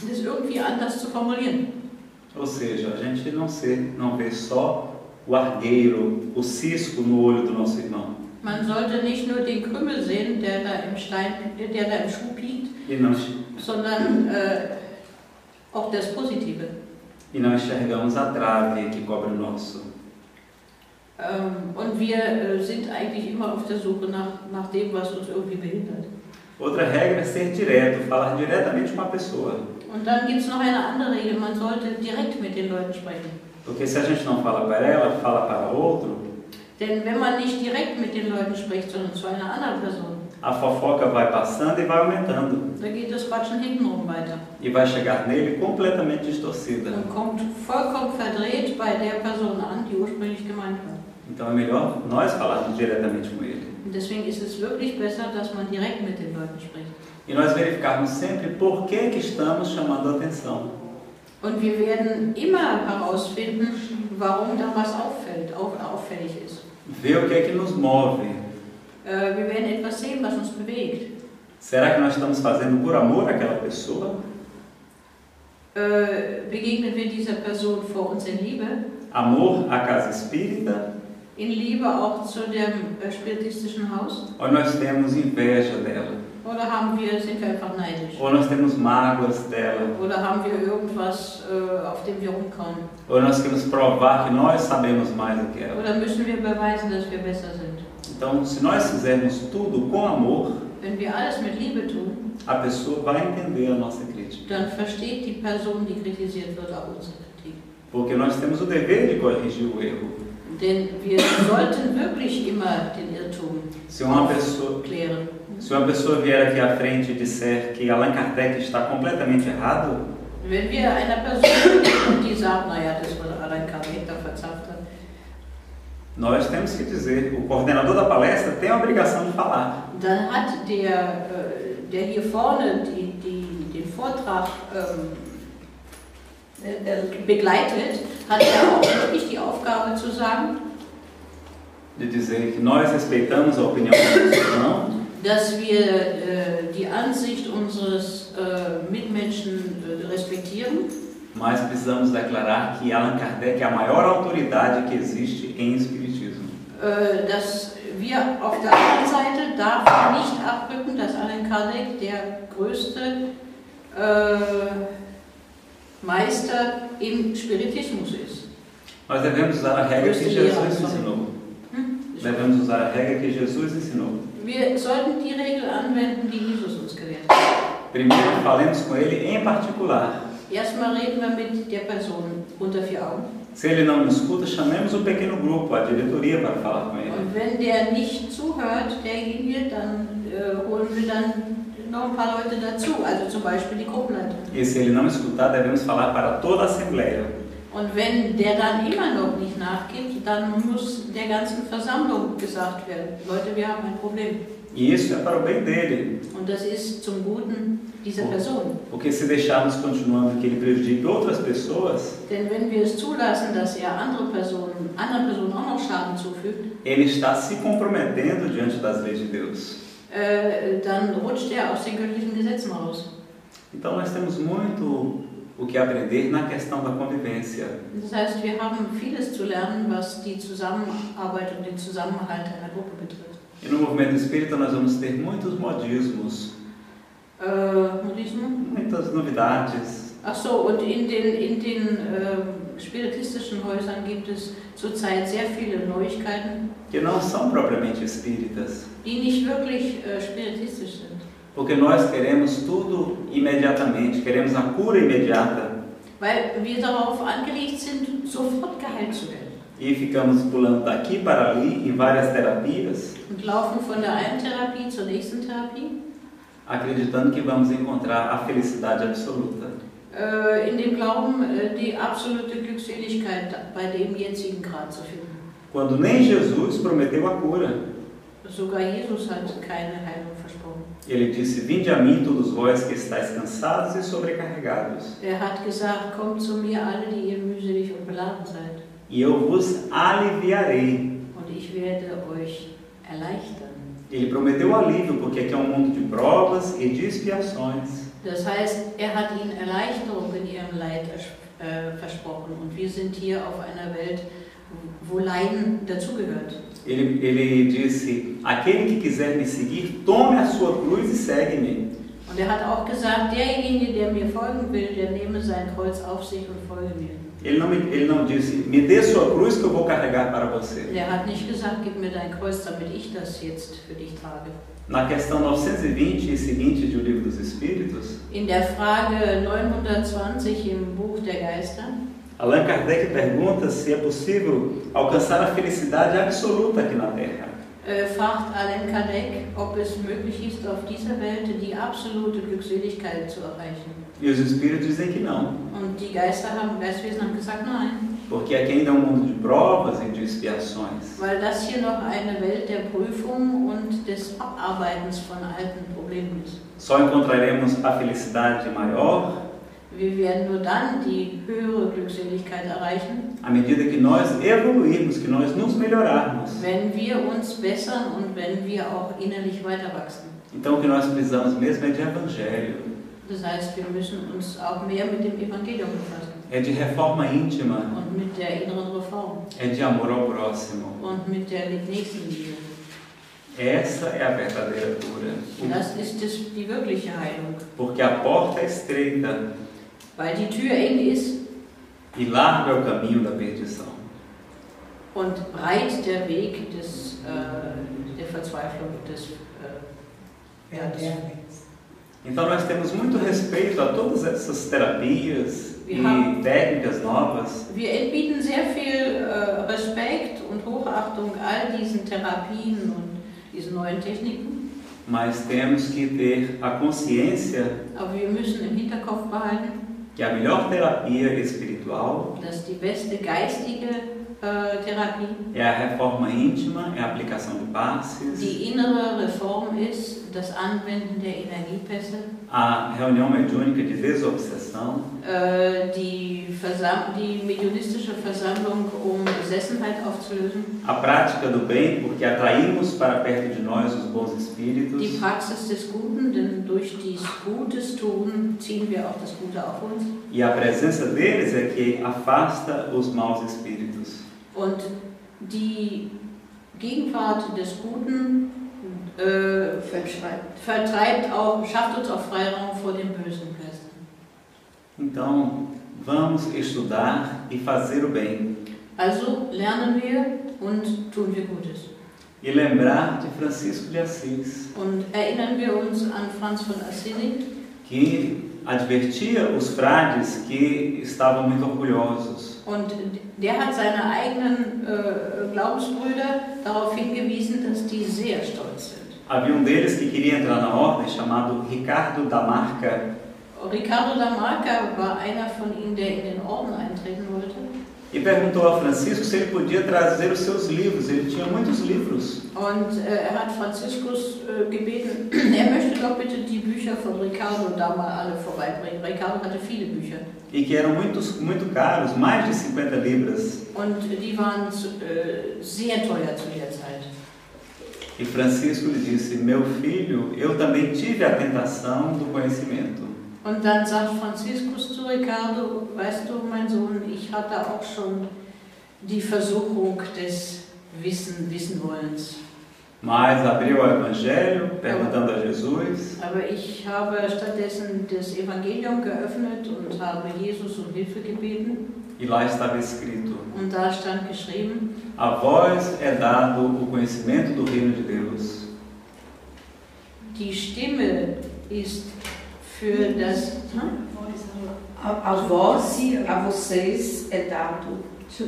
das irgendwie anders zu formulieren. Ou seja, a gente não vê só o argueiro, o cisco no olho do nosso irmão. Man sollte nicht nur den Krümmel sehen, der da im Schuh piekt, sondern auch das Positive. E não enxergamos a trave que cobre o nosso. Und wir sind eigentlich immer auf der Suche nach dem, was uns irgendwie behindert. Outra regra é ser direto, falar diretamente com a pessoa. Und dann gibt es noch eine andere Regel, man sollte direkt mit den Leuten sprechen. Porque se a gente não fala para ela, fala para outro. Denn wenn man nicht direkt mit den Leuten spricht, sondern zu einer anderen Person, a fofoca vai passando e vai aumentando. Da geht das Quatschen hintenrum weiter. E vai chegar nele completamente distorcida. Und kommt vollkommen verdreht bei der Person an, die ursprünglich gemeint war. Então é melhor nós falarmos diretamente com ele. Und deswegen ist es wirklich besser, dass man direkt mit den Leuten spricht. E nós verificarmos sempre por que estamos chamando a atenção. Und wir werden immer herausfinden, warum da was auffällig ist. Ver o que é que nos move. Wir werden etwas sehen, was uns bewegt. Será que nós estamos fazendo por amor àquela pessoa? Begegnen wir dieser Person vor uns in Liebe? Amor à casa espírita? In Liebe auch zu dem spiritistischen Haus? Ou nós temos inveja dela? Oder sind wir einfach neidisch? Ou nós temos mágoas dela? Oder haben wir irgendwas, auf dem wir rumkauen? Ou nós queremos provar que nós sabemos mais do que ela? Oder müssen wir beweisen, dass wir besser sind? Então, se nós fizermos tudo com amor, wenn wir alles mit Liebe tun, a pessoa vai entender a nossa crítica. Dann versteht die Person, die kritisiert wird, auch unsere Kritik. Porque nós temos o dever de corrigir o erro. Denn wir sollten wirklich immer den Irrtum klären. Se uma pessoa vier aqui à frente e disser que Allan Kardec está completamente errado, wenn wir einer Person, die sagt, naja, das war Allan Kardec da verzapft hat, Nós temos que dizer, o coordenador da palestra tem a obrigação de falar. Dann hat der hier vorne den Vortrag begleitet, hat er auch wirklich die Aufgabe zu sagen, de dizer que nós respeitamos a opinião dos irmãos, dass wir die Ansicht unseres Mitmenschen respektieren. mas precisamos declarar que Allan Kardec é a maior autoridade que existe em espiritismo. Dass wir auf der anderen Seite davon nicht abrücken, dass Allan Kardec der größte Meister im Spiritismus ist. Nós devemos usar a regra que Jesus ensinou. Devemos usar a regra que Jesus ensinou. Wir sollten die Regel anwenden, die Jesus uns gewährt hat. Primeiro, falemos com ele em particular. Erstmal reden wir mit der Person unter vier Augen. Se ele não nos escuta, chamemos o pequeno grupo, a diretoria, para falar com ele. Und wenn der nicht zuhört, derjenige, dann holen wir dann noch ein paar Leute dazu, also zum Beispiel die Gruppenleiter. E se ele não escutar, devemos falar para toda a Assembleia. Und wenn der dann immer noch nicht nachgibt, dann muss der ganzen Versammlung gesagt werden, Leute, wir haben ein Problem. E isso é para o bem dele. Und das ist zum Guten dieser Person. Porque se deixarmos continuando que ele prejudique outras pessoas, Denn wenn wir es zulassen, dass er anderen Personen auch noch Schaden zufügt, ele está se comprometendo diante das leis de Deus. dann rutscht er aus den göttlichen Gesetzen raus. Então nós temos muito o que aprender na questão da convivência. Das heißt, wir haben vieles zu lernen, was die Zusammenarbeit und den Zusammenhalt einer Gruppe betrifft. E no movimento espírita nós vamos ter muitos modismos, Modismo? muitas novidades. Ach so, und in den spiritistischen Häusern gibt es zurzeit sehr viele Neuigkeiten, Que não são propriamente espíritas. die nicht wirklich spiritistisch sind. Porque nós queremos tudo imediatamente, queremos a cura imediata. Weil wir darauf angelegt sind, sofort geheilt zu werden. E ficamos pulando daqui para ali em várias terapias, Und laufen von der einen Therapie zur nächsten Therapie, acreditando que vamos encontrar a felicidade absoluta. in dem Glauben, die absolute Glückseligkeit bei dem jetzigen Grad zu finden. Quando nem Jesus prometeu a cura. Sogar Jesus hat keine Heilung versprochen. Ele disse, vinde a mim todos vós que estáis cansados e sobrecarregados, Er hat gesagt, kommt zu mir alle, die ihr mühselig und beladen seid. e eu vos aliviarei. Und ich werde euch erleichtern. Ele prometeu alívio, porque aqui é um mundo de provas e de expiações. Das heißt, er hat ihnen Erleichterung in ihrem Leid versprochen. Und wir sind hier auf einer Welt, wo Leiden dazugehört. Ele disse, aquele que quiser me seguir, tome a sua cruz e segue-me. Und er hat auch gesagt, derjenige, der mir folgen will, der nehme sein Kreuz auf sich und folge mir. Ele não disse, me dê sua cruz que eu vou carregar para você. Er hat nicht gesagt, gib mir dein Kreuz, damit ich das jetzt für dich trage. Na questão 920 e seguinte do Livro dos Espíritos, In der Frage 920 im Buch der Geister, Allan Kardec pergunta se é possível alcançar a felicidade absoluta aqui na Terra. fragt Allan Kardec, ob es möglich ist, auf dieser Welt die absolute Glückseligkeit zu erreichen. E os Espíritos dizem que não, Und die Geistwesen haben gesagt, nein, porque aqui ainda é um mundo de provas e de expiações. weil das hier noch eine Welt der Prüfung und des Abarbeitens von alten Problemen ist. Só encontraremos a felicidade maior Wir werden nur dann die höhere Glückseligkeit erreichen, à medida que nós evoluirmos, que nós nos melhorarmos. wenn wir uns bessern und wenn wir auch innerlich weiter wachsen. Então o que nós precisamos mesmo é de evangelho, Das heißt, wir müssen uns auch mehr mit dem Evangelium befassen é de reforma íntima, und mit der inneren Reform é de amor ao próximo. und mit der Nächstenliebe. Essa é a verdadeira cura. Das ist die wirkliche Heilung, Porque a porta é estreita weil die Tür eng ist e largo é o caminho da perdição. und breit der Weg der Verzweiflung, Então nós temos muito respeito a todas essas terapias e técnicas novas. Wir entbieten sehr viel Respekt und Hochachtung all diesen Therapien und diesen neuen Techniken. Mas temos que ter a consciência Aber wir müssen im Hinterkopf behalten, que a melhor terapia espiritual dass die beste geistige Therapie. É a reforma íntima, é a aplicação de passes. Die innere Reform ist das Anwenden der Energiepässe. A reunião mediúnica de desobsessão. Die mediunistische Versammlung, Besessenheit aufzulösen. A prática do bem, porque atraímos para perto de nós os bons espíritos. Die Praxis des Guten, denn durch dies Gutes tun ziehen wir auch das Gute auf uns. E a presença deles é que afasta os maus espíritos. Und die Gegenwart des Guten schafft uns auch Freiraum vor den bösen Geistern. Então, vamos estudar e fazer o bem. Also lernen wir und tun wir Gutes. E lembrar de Francisco de Assis. Und erinnern wir uns an Franz von Assisi, que advertia os frades que estavam muito orgulhosos. Und der hat seine eigenen Glaubensbrüder darauf hingewiesen, dass die sehr stolz sind. Havia deles que queria entrar na ordem, chamado Ricardo da Marca. Ricardo da Marca war einer von ihnen, der in den Orden eintreten wollte. E perguntou a Francisco se ele podia trazer os seus livros. Ele tinha muitos livros. Und hat Franziskus gebeten, möchte doch bitte die Bücher von Ricardo da mal alle vorbeibringen. Ricardo hatte viele Bücher. E que eram muito caros, mais de 50 libras. Und die waren sehr teuer zu der Zeit. E Francisco lhe disse: meu filho, eu também tive a tentação do conhecimento. Und dann sagt Franziskus zu Ricardo: weißt du, mein Sohn, ich hatte auch schon die Versuchung des Wissenwollens. Mas abriu o Evangelho, perguntando a Jesus. Aber ich habe stattdessen das Evangelium geöffnet und habe Jesus um Hilfe gebeten. E lá estava escrito: Und da stand geschrieben: a vós é dado o conhecimento do reino de Deus. Die Stimme ist für das... A voz, a vocês é dado.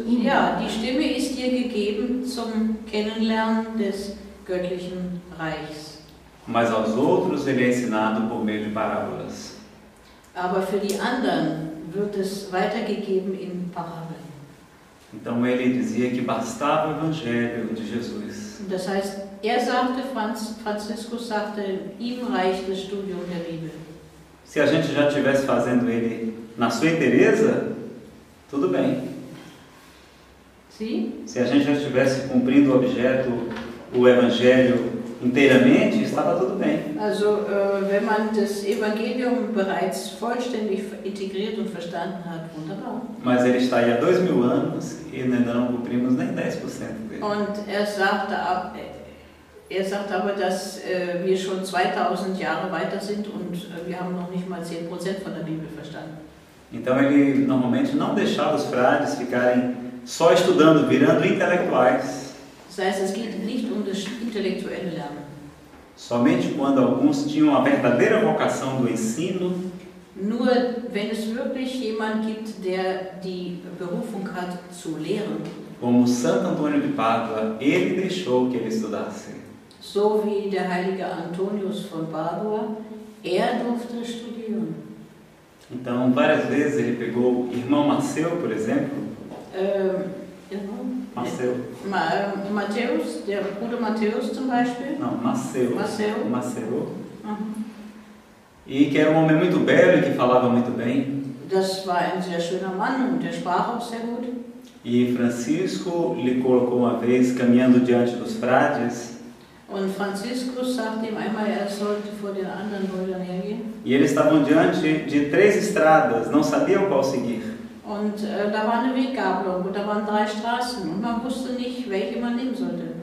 Ja, die Stimme ist dir gegeben zum Kennenlernen des göttlichen Reichs. Mas aos outros ele é ensinado por meio de parábolas. Aber für die anderen wird es weitergegeben in Parabeln. Então ele dizia que bastava o Evangelho de Jesus. Das heißt, sagte, Franziskus sagte, ihm reicht das Studium der Bibel. Se a gente já estivesse fazendo ele na sua inteireza, tudo bem. Sim? Se a gente já estivesse cumprindo o objeto, o Evangelho inteiramente, estava tudo bem. Also, wenn man das Evangelium bereits vollständig integriert und verstanden hat, wunderbar. Mas ele está aí há 2000 anos e ainda não cumprimos nem 10% dele. Und sagt aber, dass wir schon 2000 Jahre weiter sind und wir haben noch nicht mal 10% von der Bibel verstanden. Então ele normalmente não deixava os frades ficarem só estudando, virando intelectuais. Das heißt, es geht nicht um das intellektuelle Lernen. Somente quando alguns tinham a verdadeira vocação do ensino. Nur wenn es wirklich jemand gibt, der die Berufung hat zu lehren. Como Santo Antônio de Pádua, ele deixou que ele estudasse. So wie der heilige Antonius von Padua, durfte studieren. Então, várias vezes ele pegou o irmão Maceu, por exemplo. Maceu. Matthäus, der Bruder Matthäus zum Beispiel. Não, Maceu. Maceu. E que era um homem muito belo e que falava muito bem. Das war ein sehr schöner Mann und der sprach auch sehr gut. E Francisco lhe colocou uma vez caminhando diante dos frades. Und Franziskus sagte ihm einmal, sollte vor den anderen Brüdern hergehen. E eles estavam diante de 3 estradas, não sabiam qual seguir. Und da war eine Weggabelung und da waren 3 Straßen und man wusste nicht, welche man nehmen sollte.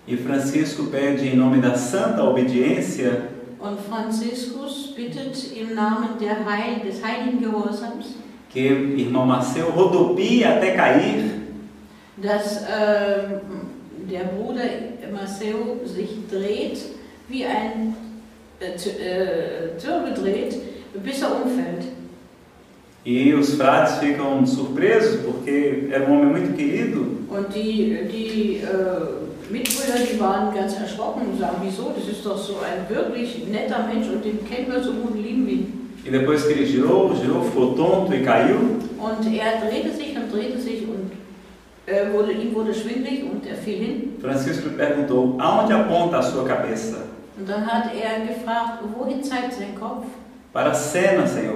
E Francisco pede em nome da santa obediência. Und Franziskus bittet im Namen des heiligen Gehorsams, que irmão Maceu rodopie até cair. Dass der Bruder Maceu sich dreht, wie ein Türme dreht, bis umfällt. E os frades ficam surpresos porque era um homem muito querido. Und die Mitbrüder, die waren ganz erschrocken und sagen, wieso, das ist doch so ein wirklich netter Mensch und den kennen wir so gut und lieben wir. E depois que ele girou, ficou tonto e caiu. Und drehte sich und ihm wurde schwindelig und er fiel hin. Francisco lhe perguntou: aonde aponta a sua cabeça? Und dann hat er gefragt, wohin zeigt sein Kopf? Para Sena, Senhor.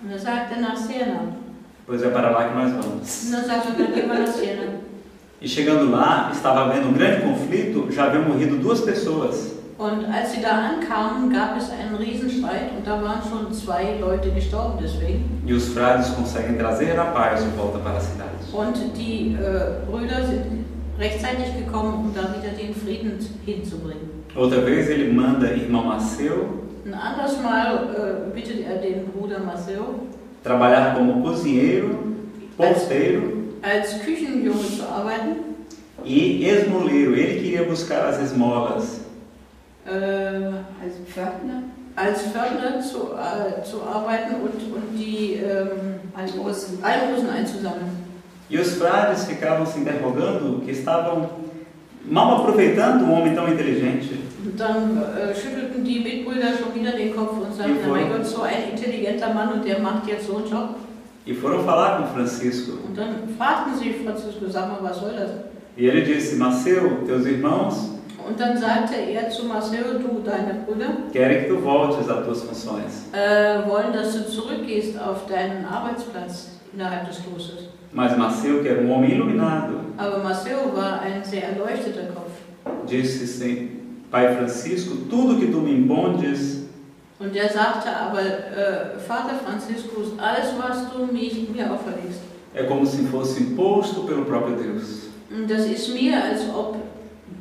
Und er sagte, nach Siena. Pois é para lá que nós vamos. Und dann sagte er, dann gehen wir nach Siena. E chegando lá, estava havendo um grande conflito, já haviam morrido 2 pessoas. Und als sie da ankamen, gab es einen Riesenstreit und da waren schon 2 Leute gestorben deswegen. E os frades conseguem trazer a paz de volta para a cidade. Und die Brüder sind rechtzeitig gekommen, um da wieder den Frieden hinzubringen. Outra vez ele manda irmão Maceu Ein anderes Mal bittet er den Bruder Maceo, trabalhar como cozinheiro, porteiro als Küchenjunge zu arbeiten. e esmoleiro. Ele queria buscar as esmolas. Als Pförtner. Als Pförtner zu arbeiten und die Almosen einzusammeln. E os frades ficavam se interrogando que estavam mal aproveitando um homem tão inteligente. Und dann schüttelten die Mitbrüder schon wieder den Kopf und sagten, oh mein Gott, so ein intelligenter Mann und der macht jetzt so einen Job. E foram falar com Francisco. Und dann fragten sie Francisco, sag mal, was soll das? E ele disse: Maceu, teus irmãos Und dann sagte er zu Maceo, du, deine Brüder, querem que tu voltes às tuas funções. wollen, dass du zurückgehst auf deinen Arbeitsplatz innerhalb des Klosters. Mas Maceu, que era um homem iluminado, Aber Maceo war ein sehr erleuchteter Kopf. disse: Sim, Pai Francisco, tudo que tu me impondes Und er sagte aber, Vater Franziskus, alles, was du mir auferlegst, é como se fosse imposto pelo próprio Deus. das ist mir, als ob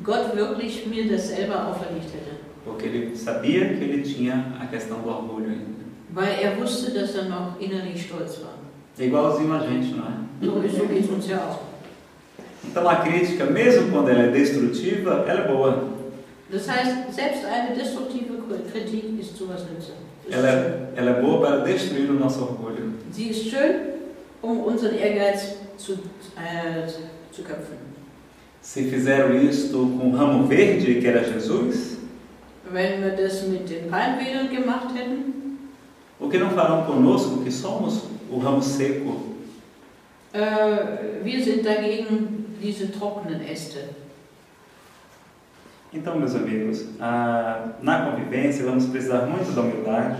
Gott wirklich mir das selber auferlegt hätte. Porque ele sabia que ele tinha a questão do orgulho ainda. Weil er wusste, dass er noch innerlich stolz war. É igualzinho a gente, não é? So geht es uns ja auch. Então a crítica, mesmo quando ela é destrutiva, ela é boa. Das heißt, selbst eine destruktive Kritik ist sowas nütze. Ela é boa para destruir o nosso orgulho. Sie ist schön, unseren Ehrgeiz zu köpfen. Se fizeram isto com o ramo verde, que era Jesus, Wenn wir das mit den Palmwedeln gemacht hätten, o que não farão conosco, que somos o ramo seco? wir sind dagegen diese trockenen Äste. Então, meus amigos, na convivência vamos precisar muito da humildade.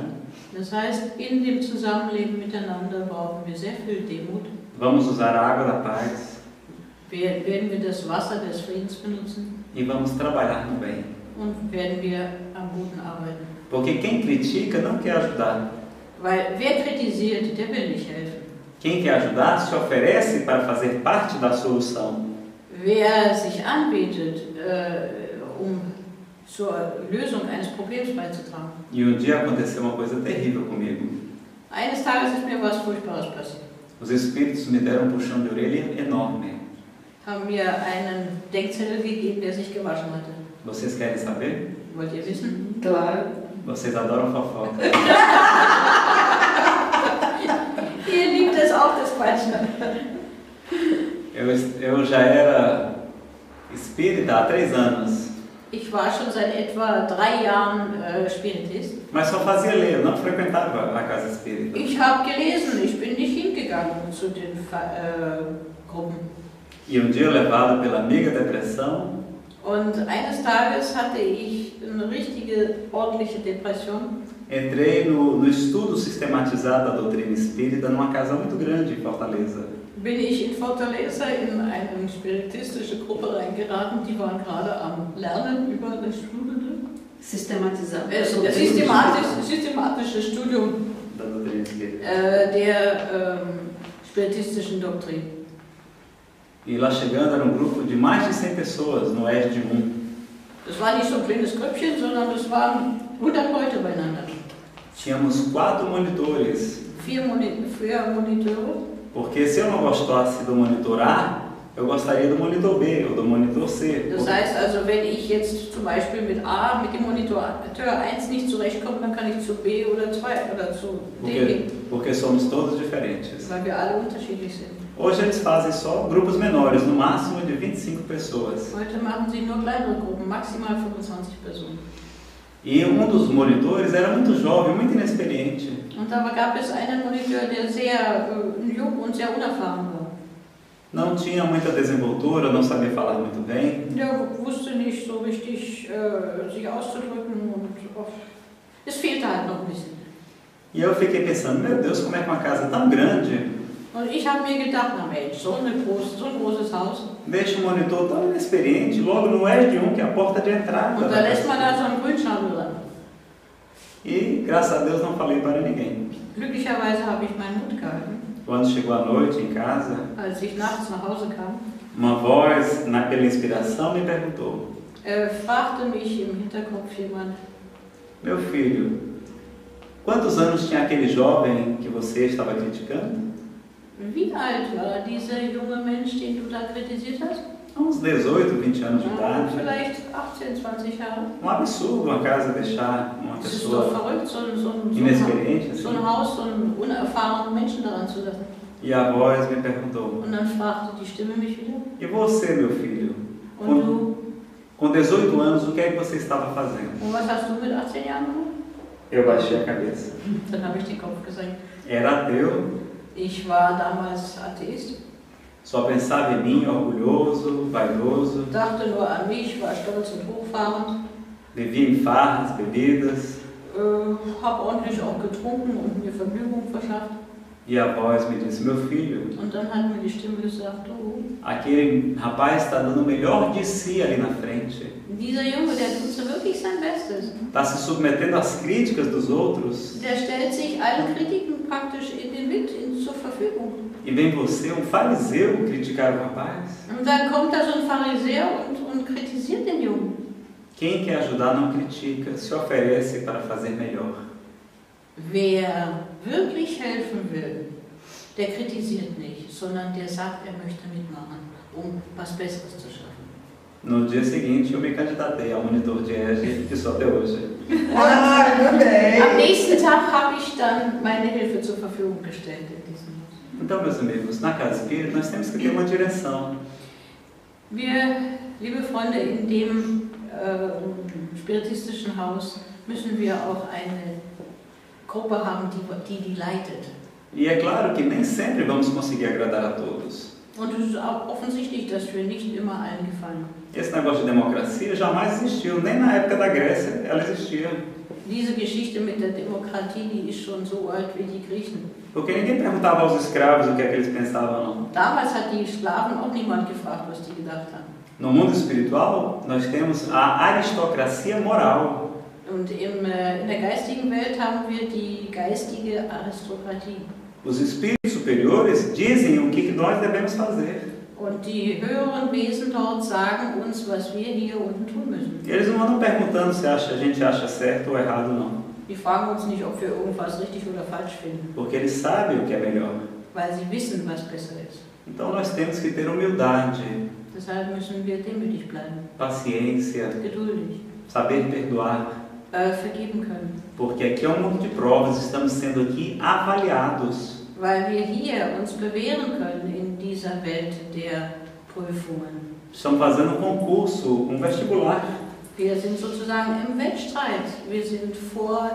Das heißt, in dem Zusammenleben miteinander brauchen wir sehr viel Demut. Vamos usar a água da paz. Werden wir das Wasser des Friedens benutzen E vamos trabalhar no bem. und werden wir am Guten arbeiten. Porque quem critica não quer ajudar. Weil wer kritisiert, der will nicht helfen. Quem quer ajudar se oferece para fazer parte da solução. Wer sich anbietet, zur Lösung eines Problems beizutragen. E um dia aconteceu uma coisa terrível comigo. Eines Tages ist mir was Furchtbares passiert. Os espíritos me deram um puxão de orelha enorme. Haben mir einen Denkzettel gegeben, der sich gewaschen hatte. Vocês querem saber? Wollt ihr wissen? Claro. Vocês adoram fofoca. Ihr liebt es auch, das Quatschen. Eu já era espírita há 3 anos. Ich war schon seit etwa 3 Jahren Spiritist. Mas só fazia ler, eu não frequentava a casa espírita. Ich habe gelesen, ich bin nicht hingegangen zu den Gruppen. E um dia, levado pela mega depressão, Und eines Tages hatte ich eine richtige, ordentliche Depression. entrei no estudo sistematizado da doutrina espírita numa casa muito grande em Fortaleza. Bin ich in Fortaleza in eine spiritistische Gruppe reingeraten, die waren gerade am Lernen über das Studium. Sistematizado. Systematische Studium Da doutrina espírita. der spiritistischen Doktrin. E lá chegando era um grupo de mais de 100 pessoas no ESD 1. Das war nicht so ein kleines Grüppchen, sondern das waren 100 Leute beieinander. Tínhamos 4 monitores, 4 Monitore. porque se eu não gostasse do monitor A, eu gostaria do monitor B ou do monitor C. Das heißt also, wenn ich jetzt zum Beispiel mit A, mit dem Monitor 1 nicht zurechtkomme, dann kann ich zu B oder 2 oder zu D gehen. Porque somos todos diferentes. Weil wir alle unterschiedlich sind. Hoje eles fazem só grupos menores, no máximo de 25 pessoas. Heute machen sie nur kleinere Gruppen, maximal 25 Personen. E dos monitores era muito jovem, muito inexperiente. Und da gab es einen Monitor, der sehr jung und sehr unerfahren war. Não tinha muita desenvoltura, não sabia falar muito bem. Der wusste nicht so richtig sich auszudrücken und es fehlte halt noch ein bisschen. E eu fiquei pensando, meu Deus, como é que uma casa tão grande Und ich habe mir gedacht, na Mensch, so ein großes Haus. deixa um monitor tão inexperiente logo no R1, que é a porta de entrada. Und da lässt man da so einen Grünschnabel dran. E, graças a Deus, não falei para ninguém. Glücklicherweise habe ich meinen Mund gehalten. Quando chegou a noite em casa, Als ich nachts nach Hause kam, uma voz, pela inspiração, me perguntou: fragte mich im Hinterkopf jemand, meu filho, quantos anos tinha aquele jovem que você estava criticando? wie alt war dieser junge Mensch, den du da kritisiert hast? Uns 18, 20 anos de idade. Vielleicht 18, 20 Jahre. Um absurdo uma casa deixar uma Es ist doch pessoa verrückt, inexperiente so assim. ein Haus, so einen unerfahrenen Menschen daran zu lassen. E a voz me perguntou: Und dann fragte die Stimme mich wieder, e você, meu filho? und du, Com 18 anos, o que é que você estava fazendo? und was hast du mit 18 Jahren gemacht? Eu baixei a cabeça. Dann habe ich den Kopf gesenkt. Era ateu, Ich war damals Atheist, só pensava em mim, orgulhoso, vaidoso, dachte nur an mich, war stolz und hochfahrend, vivia em farras, bebidas. habe ordentlich auch getrunken und mir Vergnügung verschafft. E a voz me disse: meu filho, Und dann hat mir die Stimme gesagt, oh, aquele rapaz está dando o melhor de si ali na frente. dieser Junge, der tut so wirklich sein Bestes. Está se submetendo às críticas dos outros. Der stellt sich allen Kritiken praktisch zur Verfügung. E vem você, um fariseu, criticar o rapaz? Und dann kommt da so ein Pharisäer und kritisiert den Jungen. Quem quer ajudar não critica, se oferece para fazer melhor. Wer wirklich helfen will, der kritisiert nicht, sondern der sagt, er möchte mitmachen, um was Besseres zu schaffen. No dia seguinte, eu me candidatei ao monitor de EGE, que sou até hoje. Ah, muito bem. Am nächsten Tag habe ich dann meine Hilfe zur Verfügung gestellt in diesem Haus. Então, meus amigos, na Casa Espírita nós temos que ter uma direção. Wir, liebe Freunde, in dem spiritistischen Haus müssen wir auch eine Gruppe haben, die leitet. E é claro que nem sempre vamos conseguir agradar a todos. Und es ist auch offensichtlich, dass wir nicht immer allen gefallen. Esse negócio de democracia jamais existiu, nem na época da Grécia ela existia. Diese Geschichte mit der Demokratie, die ist schon so alt wie die Griechen. Porque ninguém perguntava aos escravos o que é que eles pensavam, não. Damals hat die Sklaven auch niemand gefragt, was die gedacht haben. No mundo espiritual, nós temos a aristocracia moral. Und in der geistigen Welt haben wir die geistige Aristokratie. Os espíritos superiores dizem o que nós devemos fazer. Und die höheren Wesen dort sagen uns, was wir hier unten tun müssen. Eles não andam perguntando se a gente acha certo ou errado, não. Die fragen uns nicht, ob wir irgendwas richtig oder falsch finden, Porque eles sabem o que é melhor. weil sie wissen, was besser ist. Então nós temos que ter humildade, Deshalb müssen wir demütig bleiben, paciência, geduldig, saber perdoar. vergeben können. Porque aqui é um mundo de provas, estamos sendo aqui avaliados. Weil wir hier uns bewähren können in dieser Welt der Prüfungen. Estamos fazendo um concurso, um vestibular. Wir sind sozusagen im Wettstreit. Wir sind vor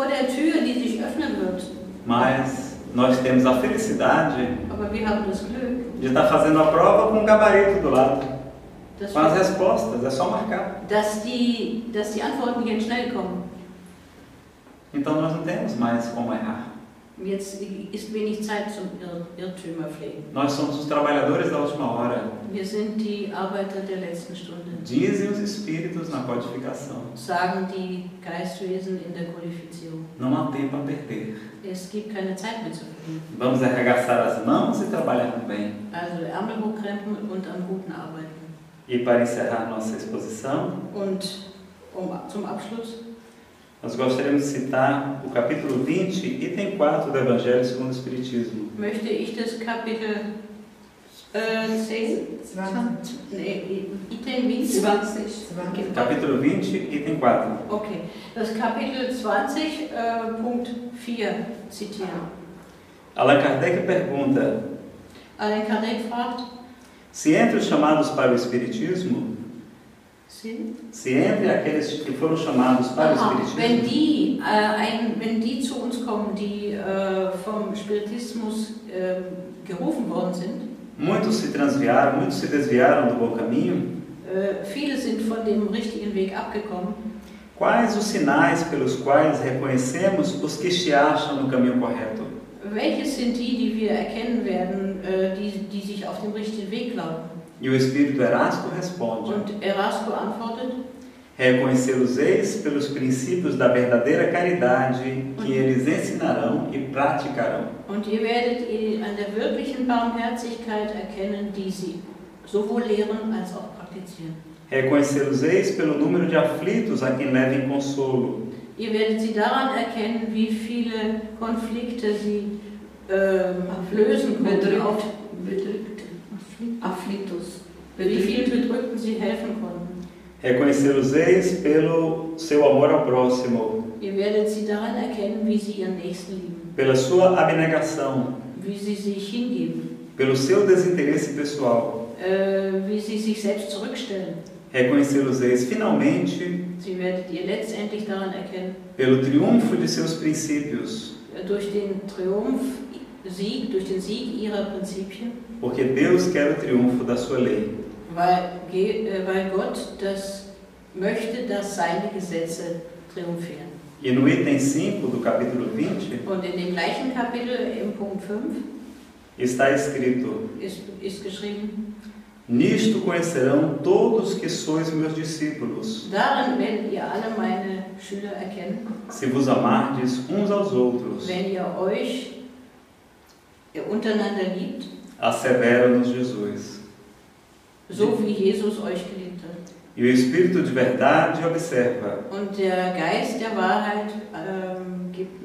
der Tür, die sich öffnen wird. Mas nós temos a felicidade Aber wir haben das Glück, de estar fazendo a prova com um gabarito do lado, dass, com as respostas, é só marcar. dass die Antworten jetzt schnell kommen. Então nós não temos mais como errar. Jetzt ist wenig Zeit zum Irrtümer pflegen. Nós somos os trabalhadores da última hora. Wir sind die Arbeiter der letzten Stunde. Dizem os espíritos na codificação. Sagen die Geistwesen in der Kodifizierung. Não há tempo a perder. Es gibt keine Zeit mehr zu verlieren. Vamos arregaçar as mãos e trabalhar bem. Also Ärmel hochkrempeln und am Guten arbeiten. E para encerrar nossa exposição, Und zum Abschluss nós gostaríamos de citar o capítulo 20, item 4 do Evangelho segundo o Espiritismo. möchte ich das Kapitel 10, 20. nee, Item 20. 20. Capítulo 20, item 4. Okay, das Kapitel 20, Punkt 4 zitieren. Allan Kardec pergunta: Allan Kardec fragt, se entre os chamados para o Espiritismo, sind? se entre aqueles que foram chamados para o Wenn Espiritismo, die zu uns kommen, die vom Spiritismus gerufen worden sind, Muitos se transviaram, muitos se desviaram do bom caminho. Viele sind von dem richtigen Weg abgekommen. Quais os sinais pelos quais reconhecemos os que se acham no caminho correto? Welche sind die wir erkennen werden, die sich auf dem richtigen Weg glauben? E o Espírito Erasto responde: Und Erasto antwortet: reconhecê-los-eis pelos princípios da verdadeira caridade que eles ensinarão e praticarão. Und ihr werdet ihn an der wirklichen Barmherzigkeit erkennen, die sie sowohl lehren als auch praktizieren. Reconhecê-los-eis pelo número de aflitos a quem levem consolo. Ihr werdet sie daran erkennen, wie viele Konflikte sie lösen konnten. Aflitos. Wie vielen Bedrückten sie helfen konnten. Reconhecê-los-eis pelo seu amor ao próximo. Ihr werdet sie daran erkennen, wie sie ihren Nächsten lieben. Pela sua abnegação. Wie sie sich hingeben. Pelo seu desinteresse pessoal. Wie sie sich selbst zurückstellen. Reconhecê-los-eis finalmente Sie werdet ihr letztendlich daran erkennen, pelo triunfo de seus princípios. Durch den Sieg ihrer Prinzipien, Porque Deus quer o triunfo da sua lei. weil Gott das möchte, dass seine Gesetze triumphieren. E no item 5 do capítulo 20 Und in dem gleichen Kapitel, im Punkt 5, está escrito: ist geschrieben: nisto conhecerão todos que sois meus discípulos, Darin werdet ihr alle meine Schüler erkennen, se vos amardes uns aos outros. wenn ihr euch untereinander liebt, Assevera-nos Jesus. so wie Jesus euch geliebt hat. E o Espírito de verdade observa: Und der Geist der Wahrheit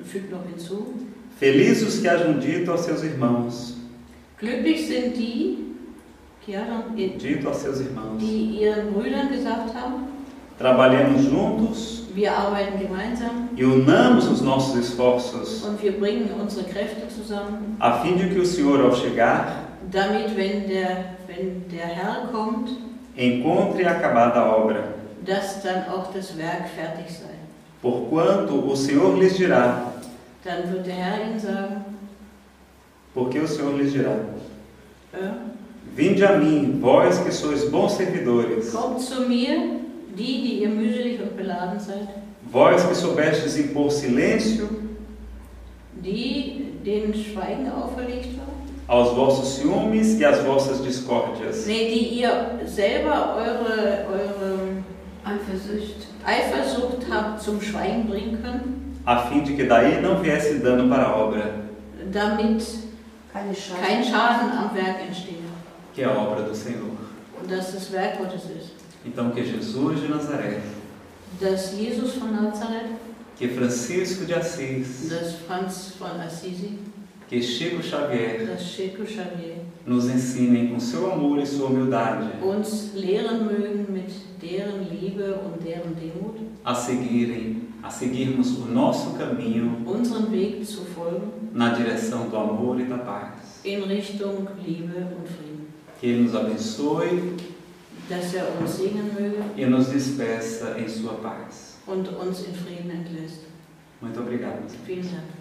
fügt noch hinzu: felizes os que hajam dito aos seus irmãos, glücklich sind die, dito aos seus irmãos, die ihren Brüdern gesagt haben: trabalhemos juntos wir arbeiten gemeinsam e unamos os nossos esforços, und wir bringen unsere Kräfte zusammen, a fim de que o Senhor, ao chegar, damit, wenn der Herr kommt, encontre acabada a obra. dass dann auch das Werk fertig sei. Porquanto o Senhor lhes dirá, Dann wird der Herr ihnen sagen: porque o Senhor lhes dirá: vinde a mim, vós que sois bons servidores, kommt zu mir, die ihr mühselig und beladen seid, vós que soubestes impor silêncio denen Schweigen auferlegt war, aos vossos ciúmes e às vossas discórdias. nee, die ihr selber eure Eifersucht habt zum Schweigen bringen können, a fim de que daí não viesse dano para a obra, damit kein Schaden am Werk entsteht. que é a obra do Senhor. Und dass das Werk Gottes ist. Então que Jesus de Nazaré, Dass Jesus von Nazareth, que Francisco de Assis, dass Franz von Assisi, que Chico Xavier dass Chico Xavier nos ensinem com seu amor e sua humildade uns lehren mögen mit deren Liebe und deren Demut, a seguirmos o nosso caminho unseren Weg zu folgen, na direção do amor e da paz. in Richtung Liebe und Frieden. Que Ele nos abençoe Dass uns segnen möge e nos despeça em sua paz. und uns in Frieden entlässt. Muito obrigado. Vielen Dank.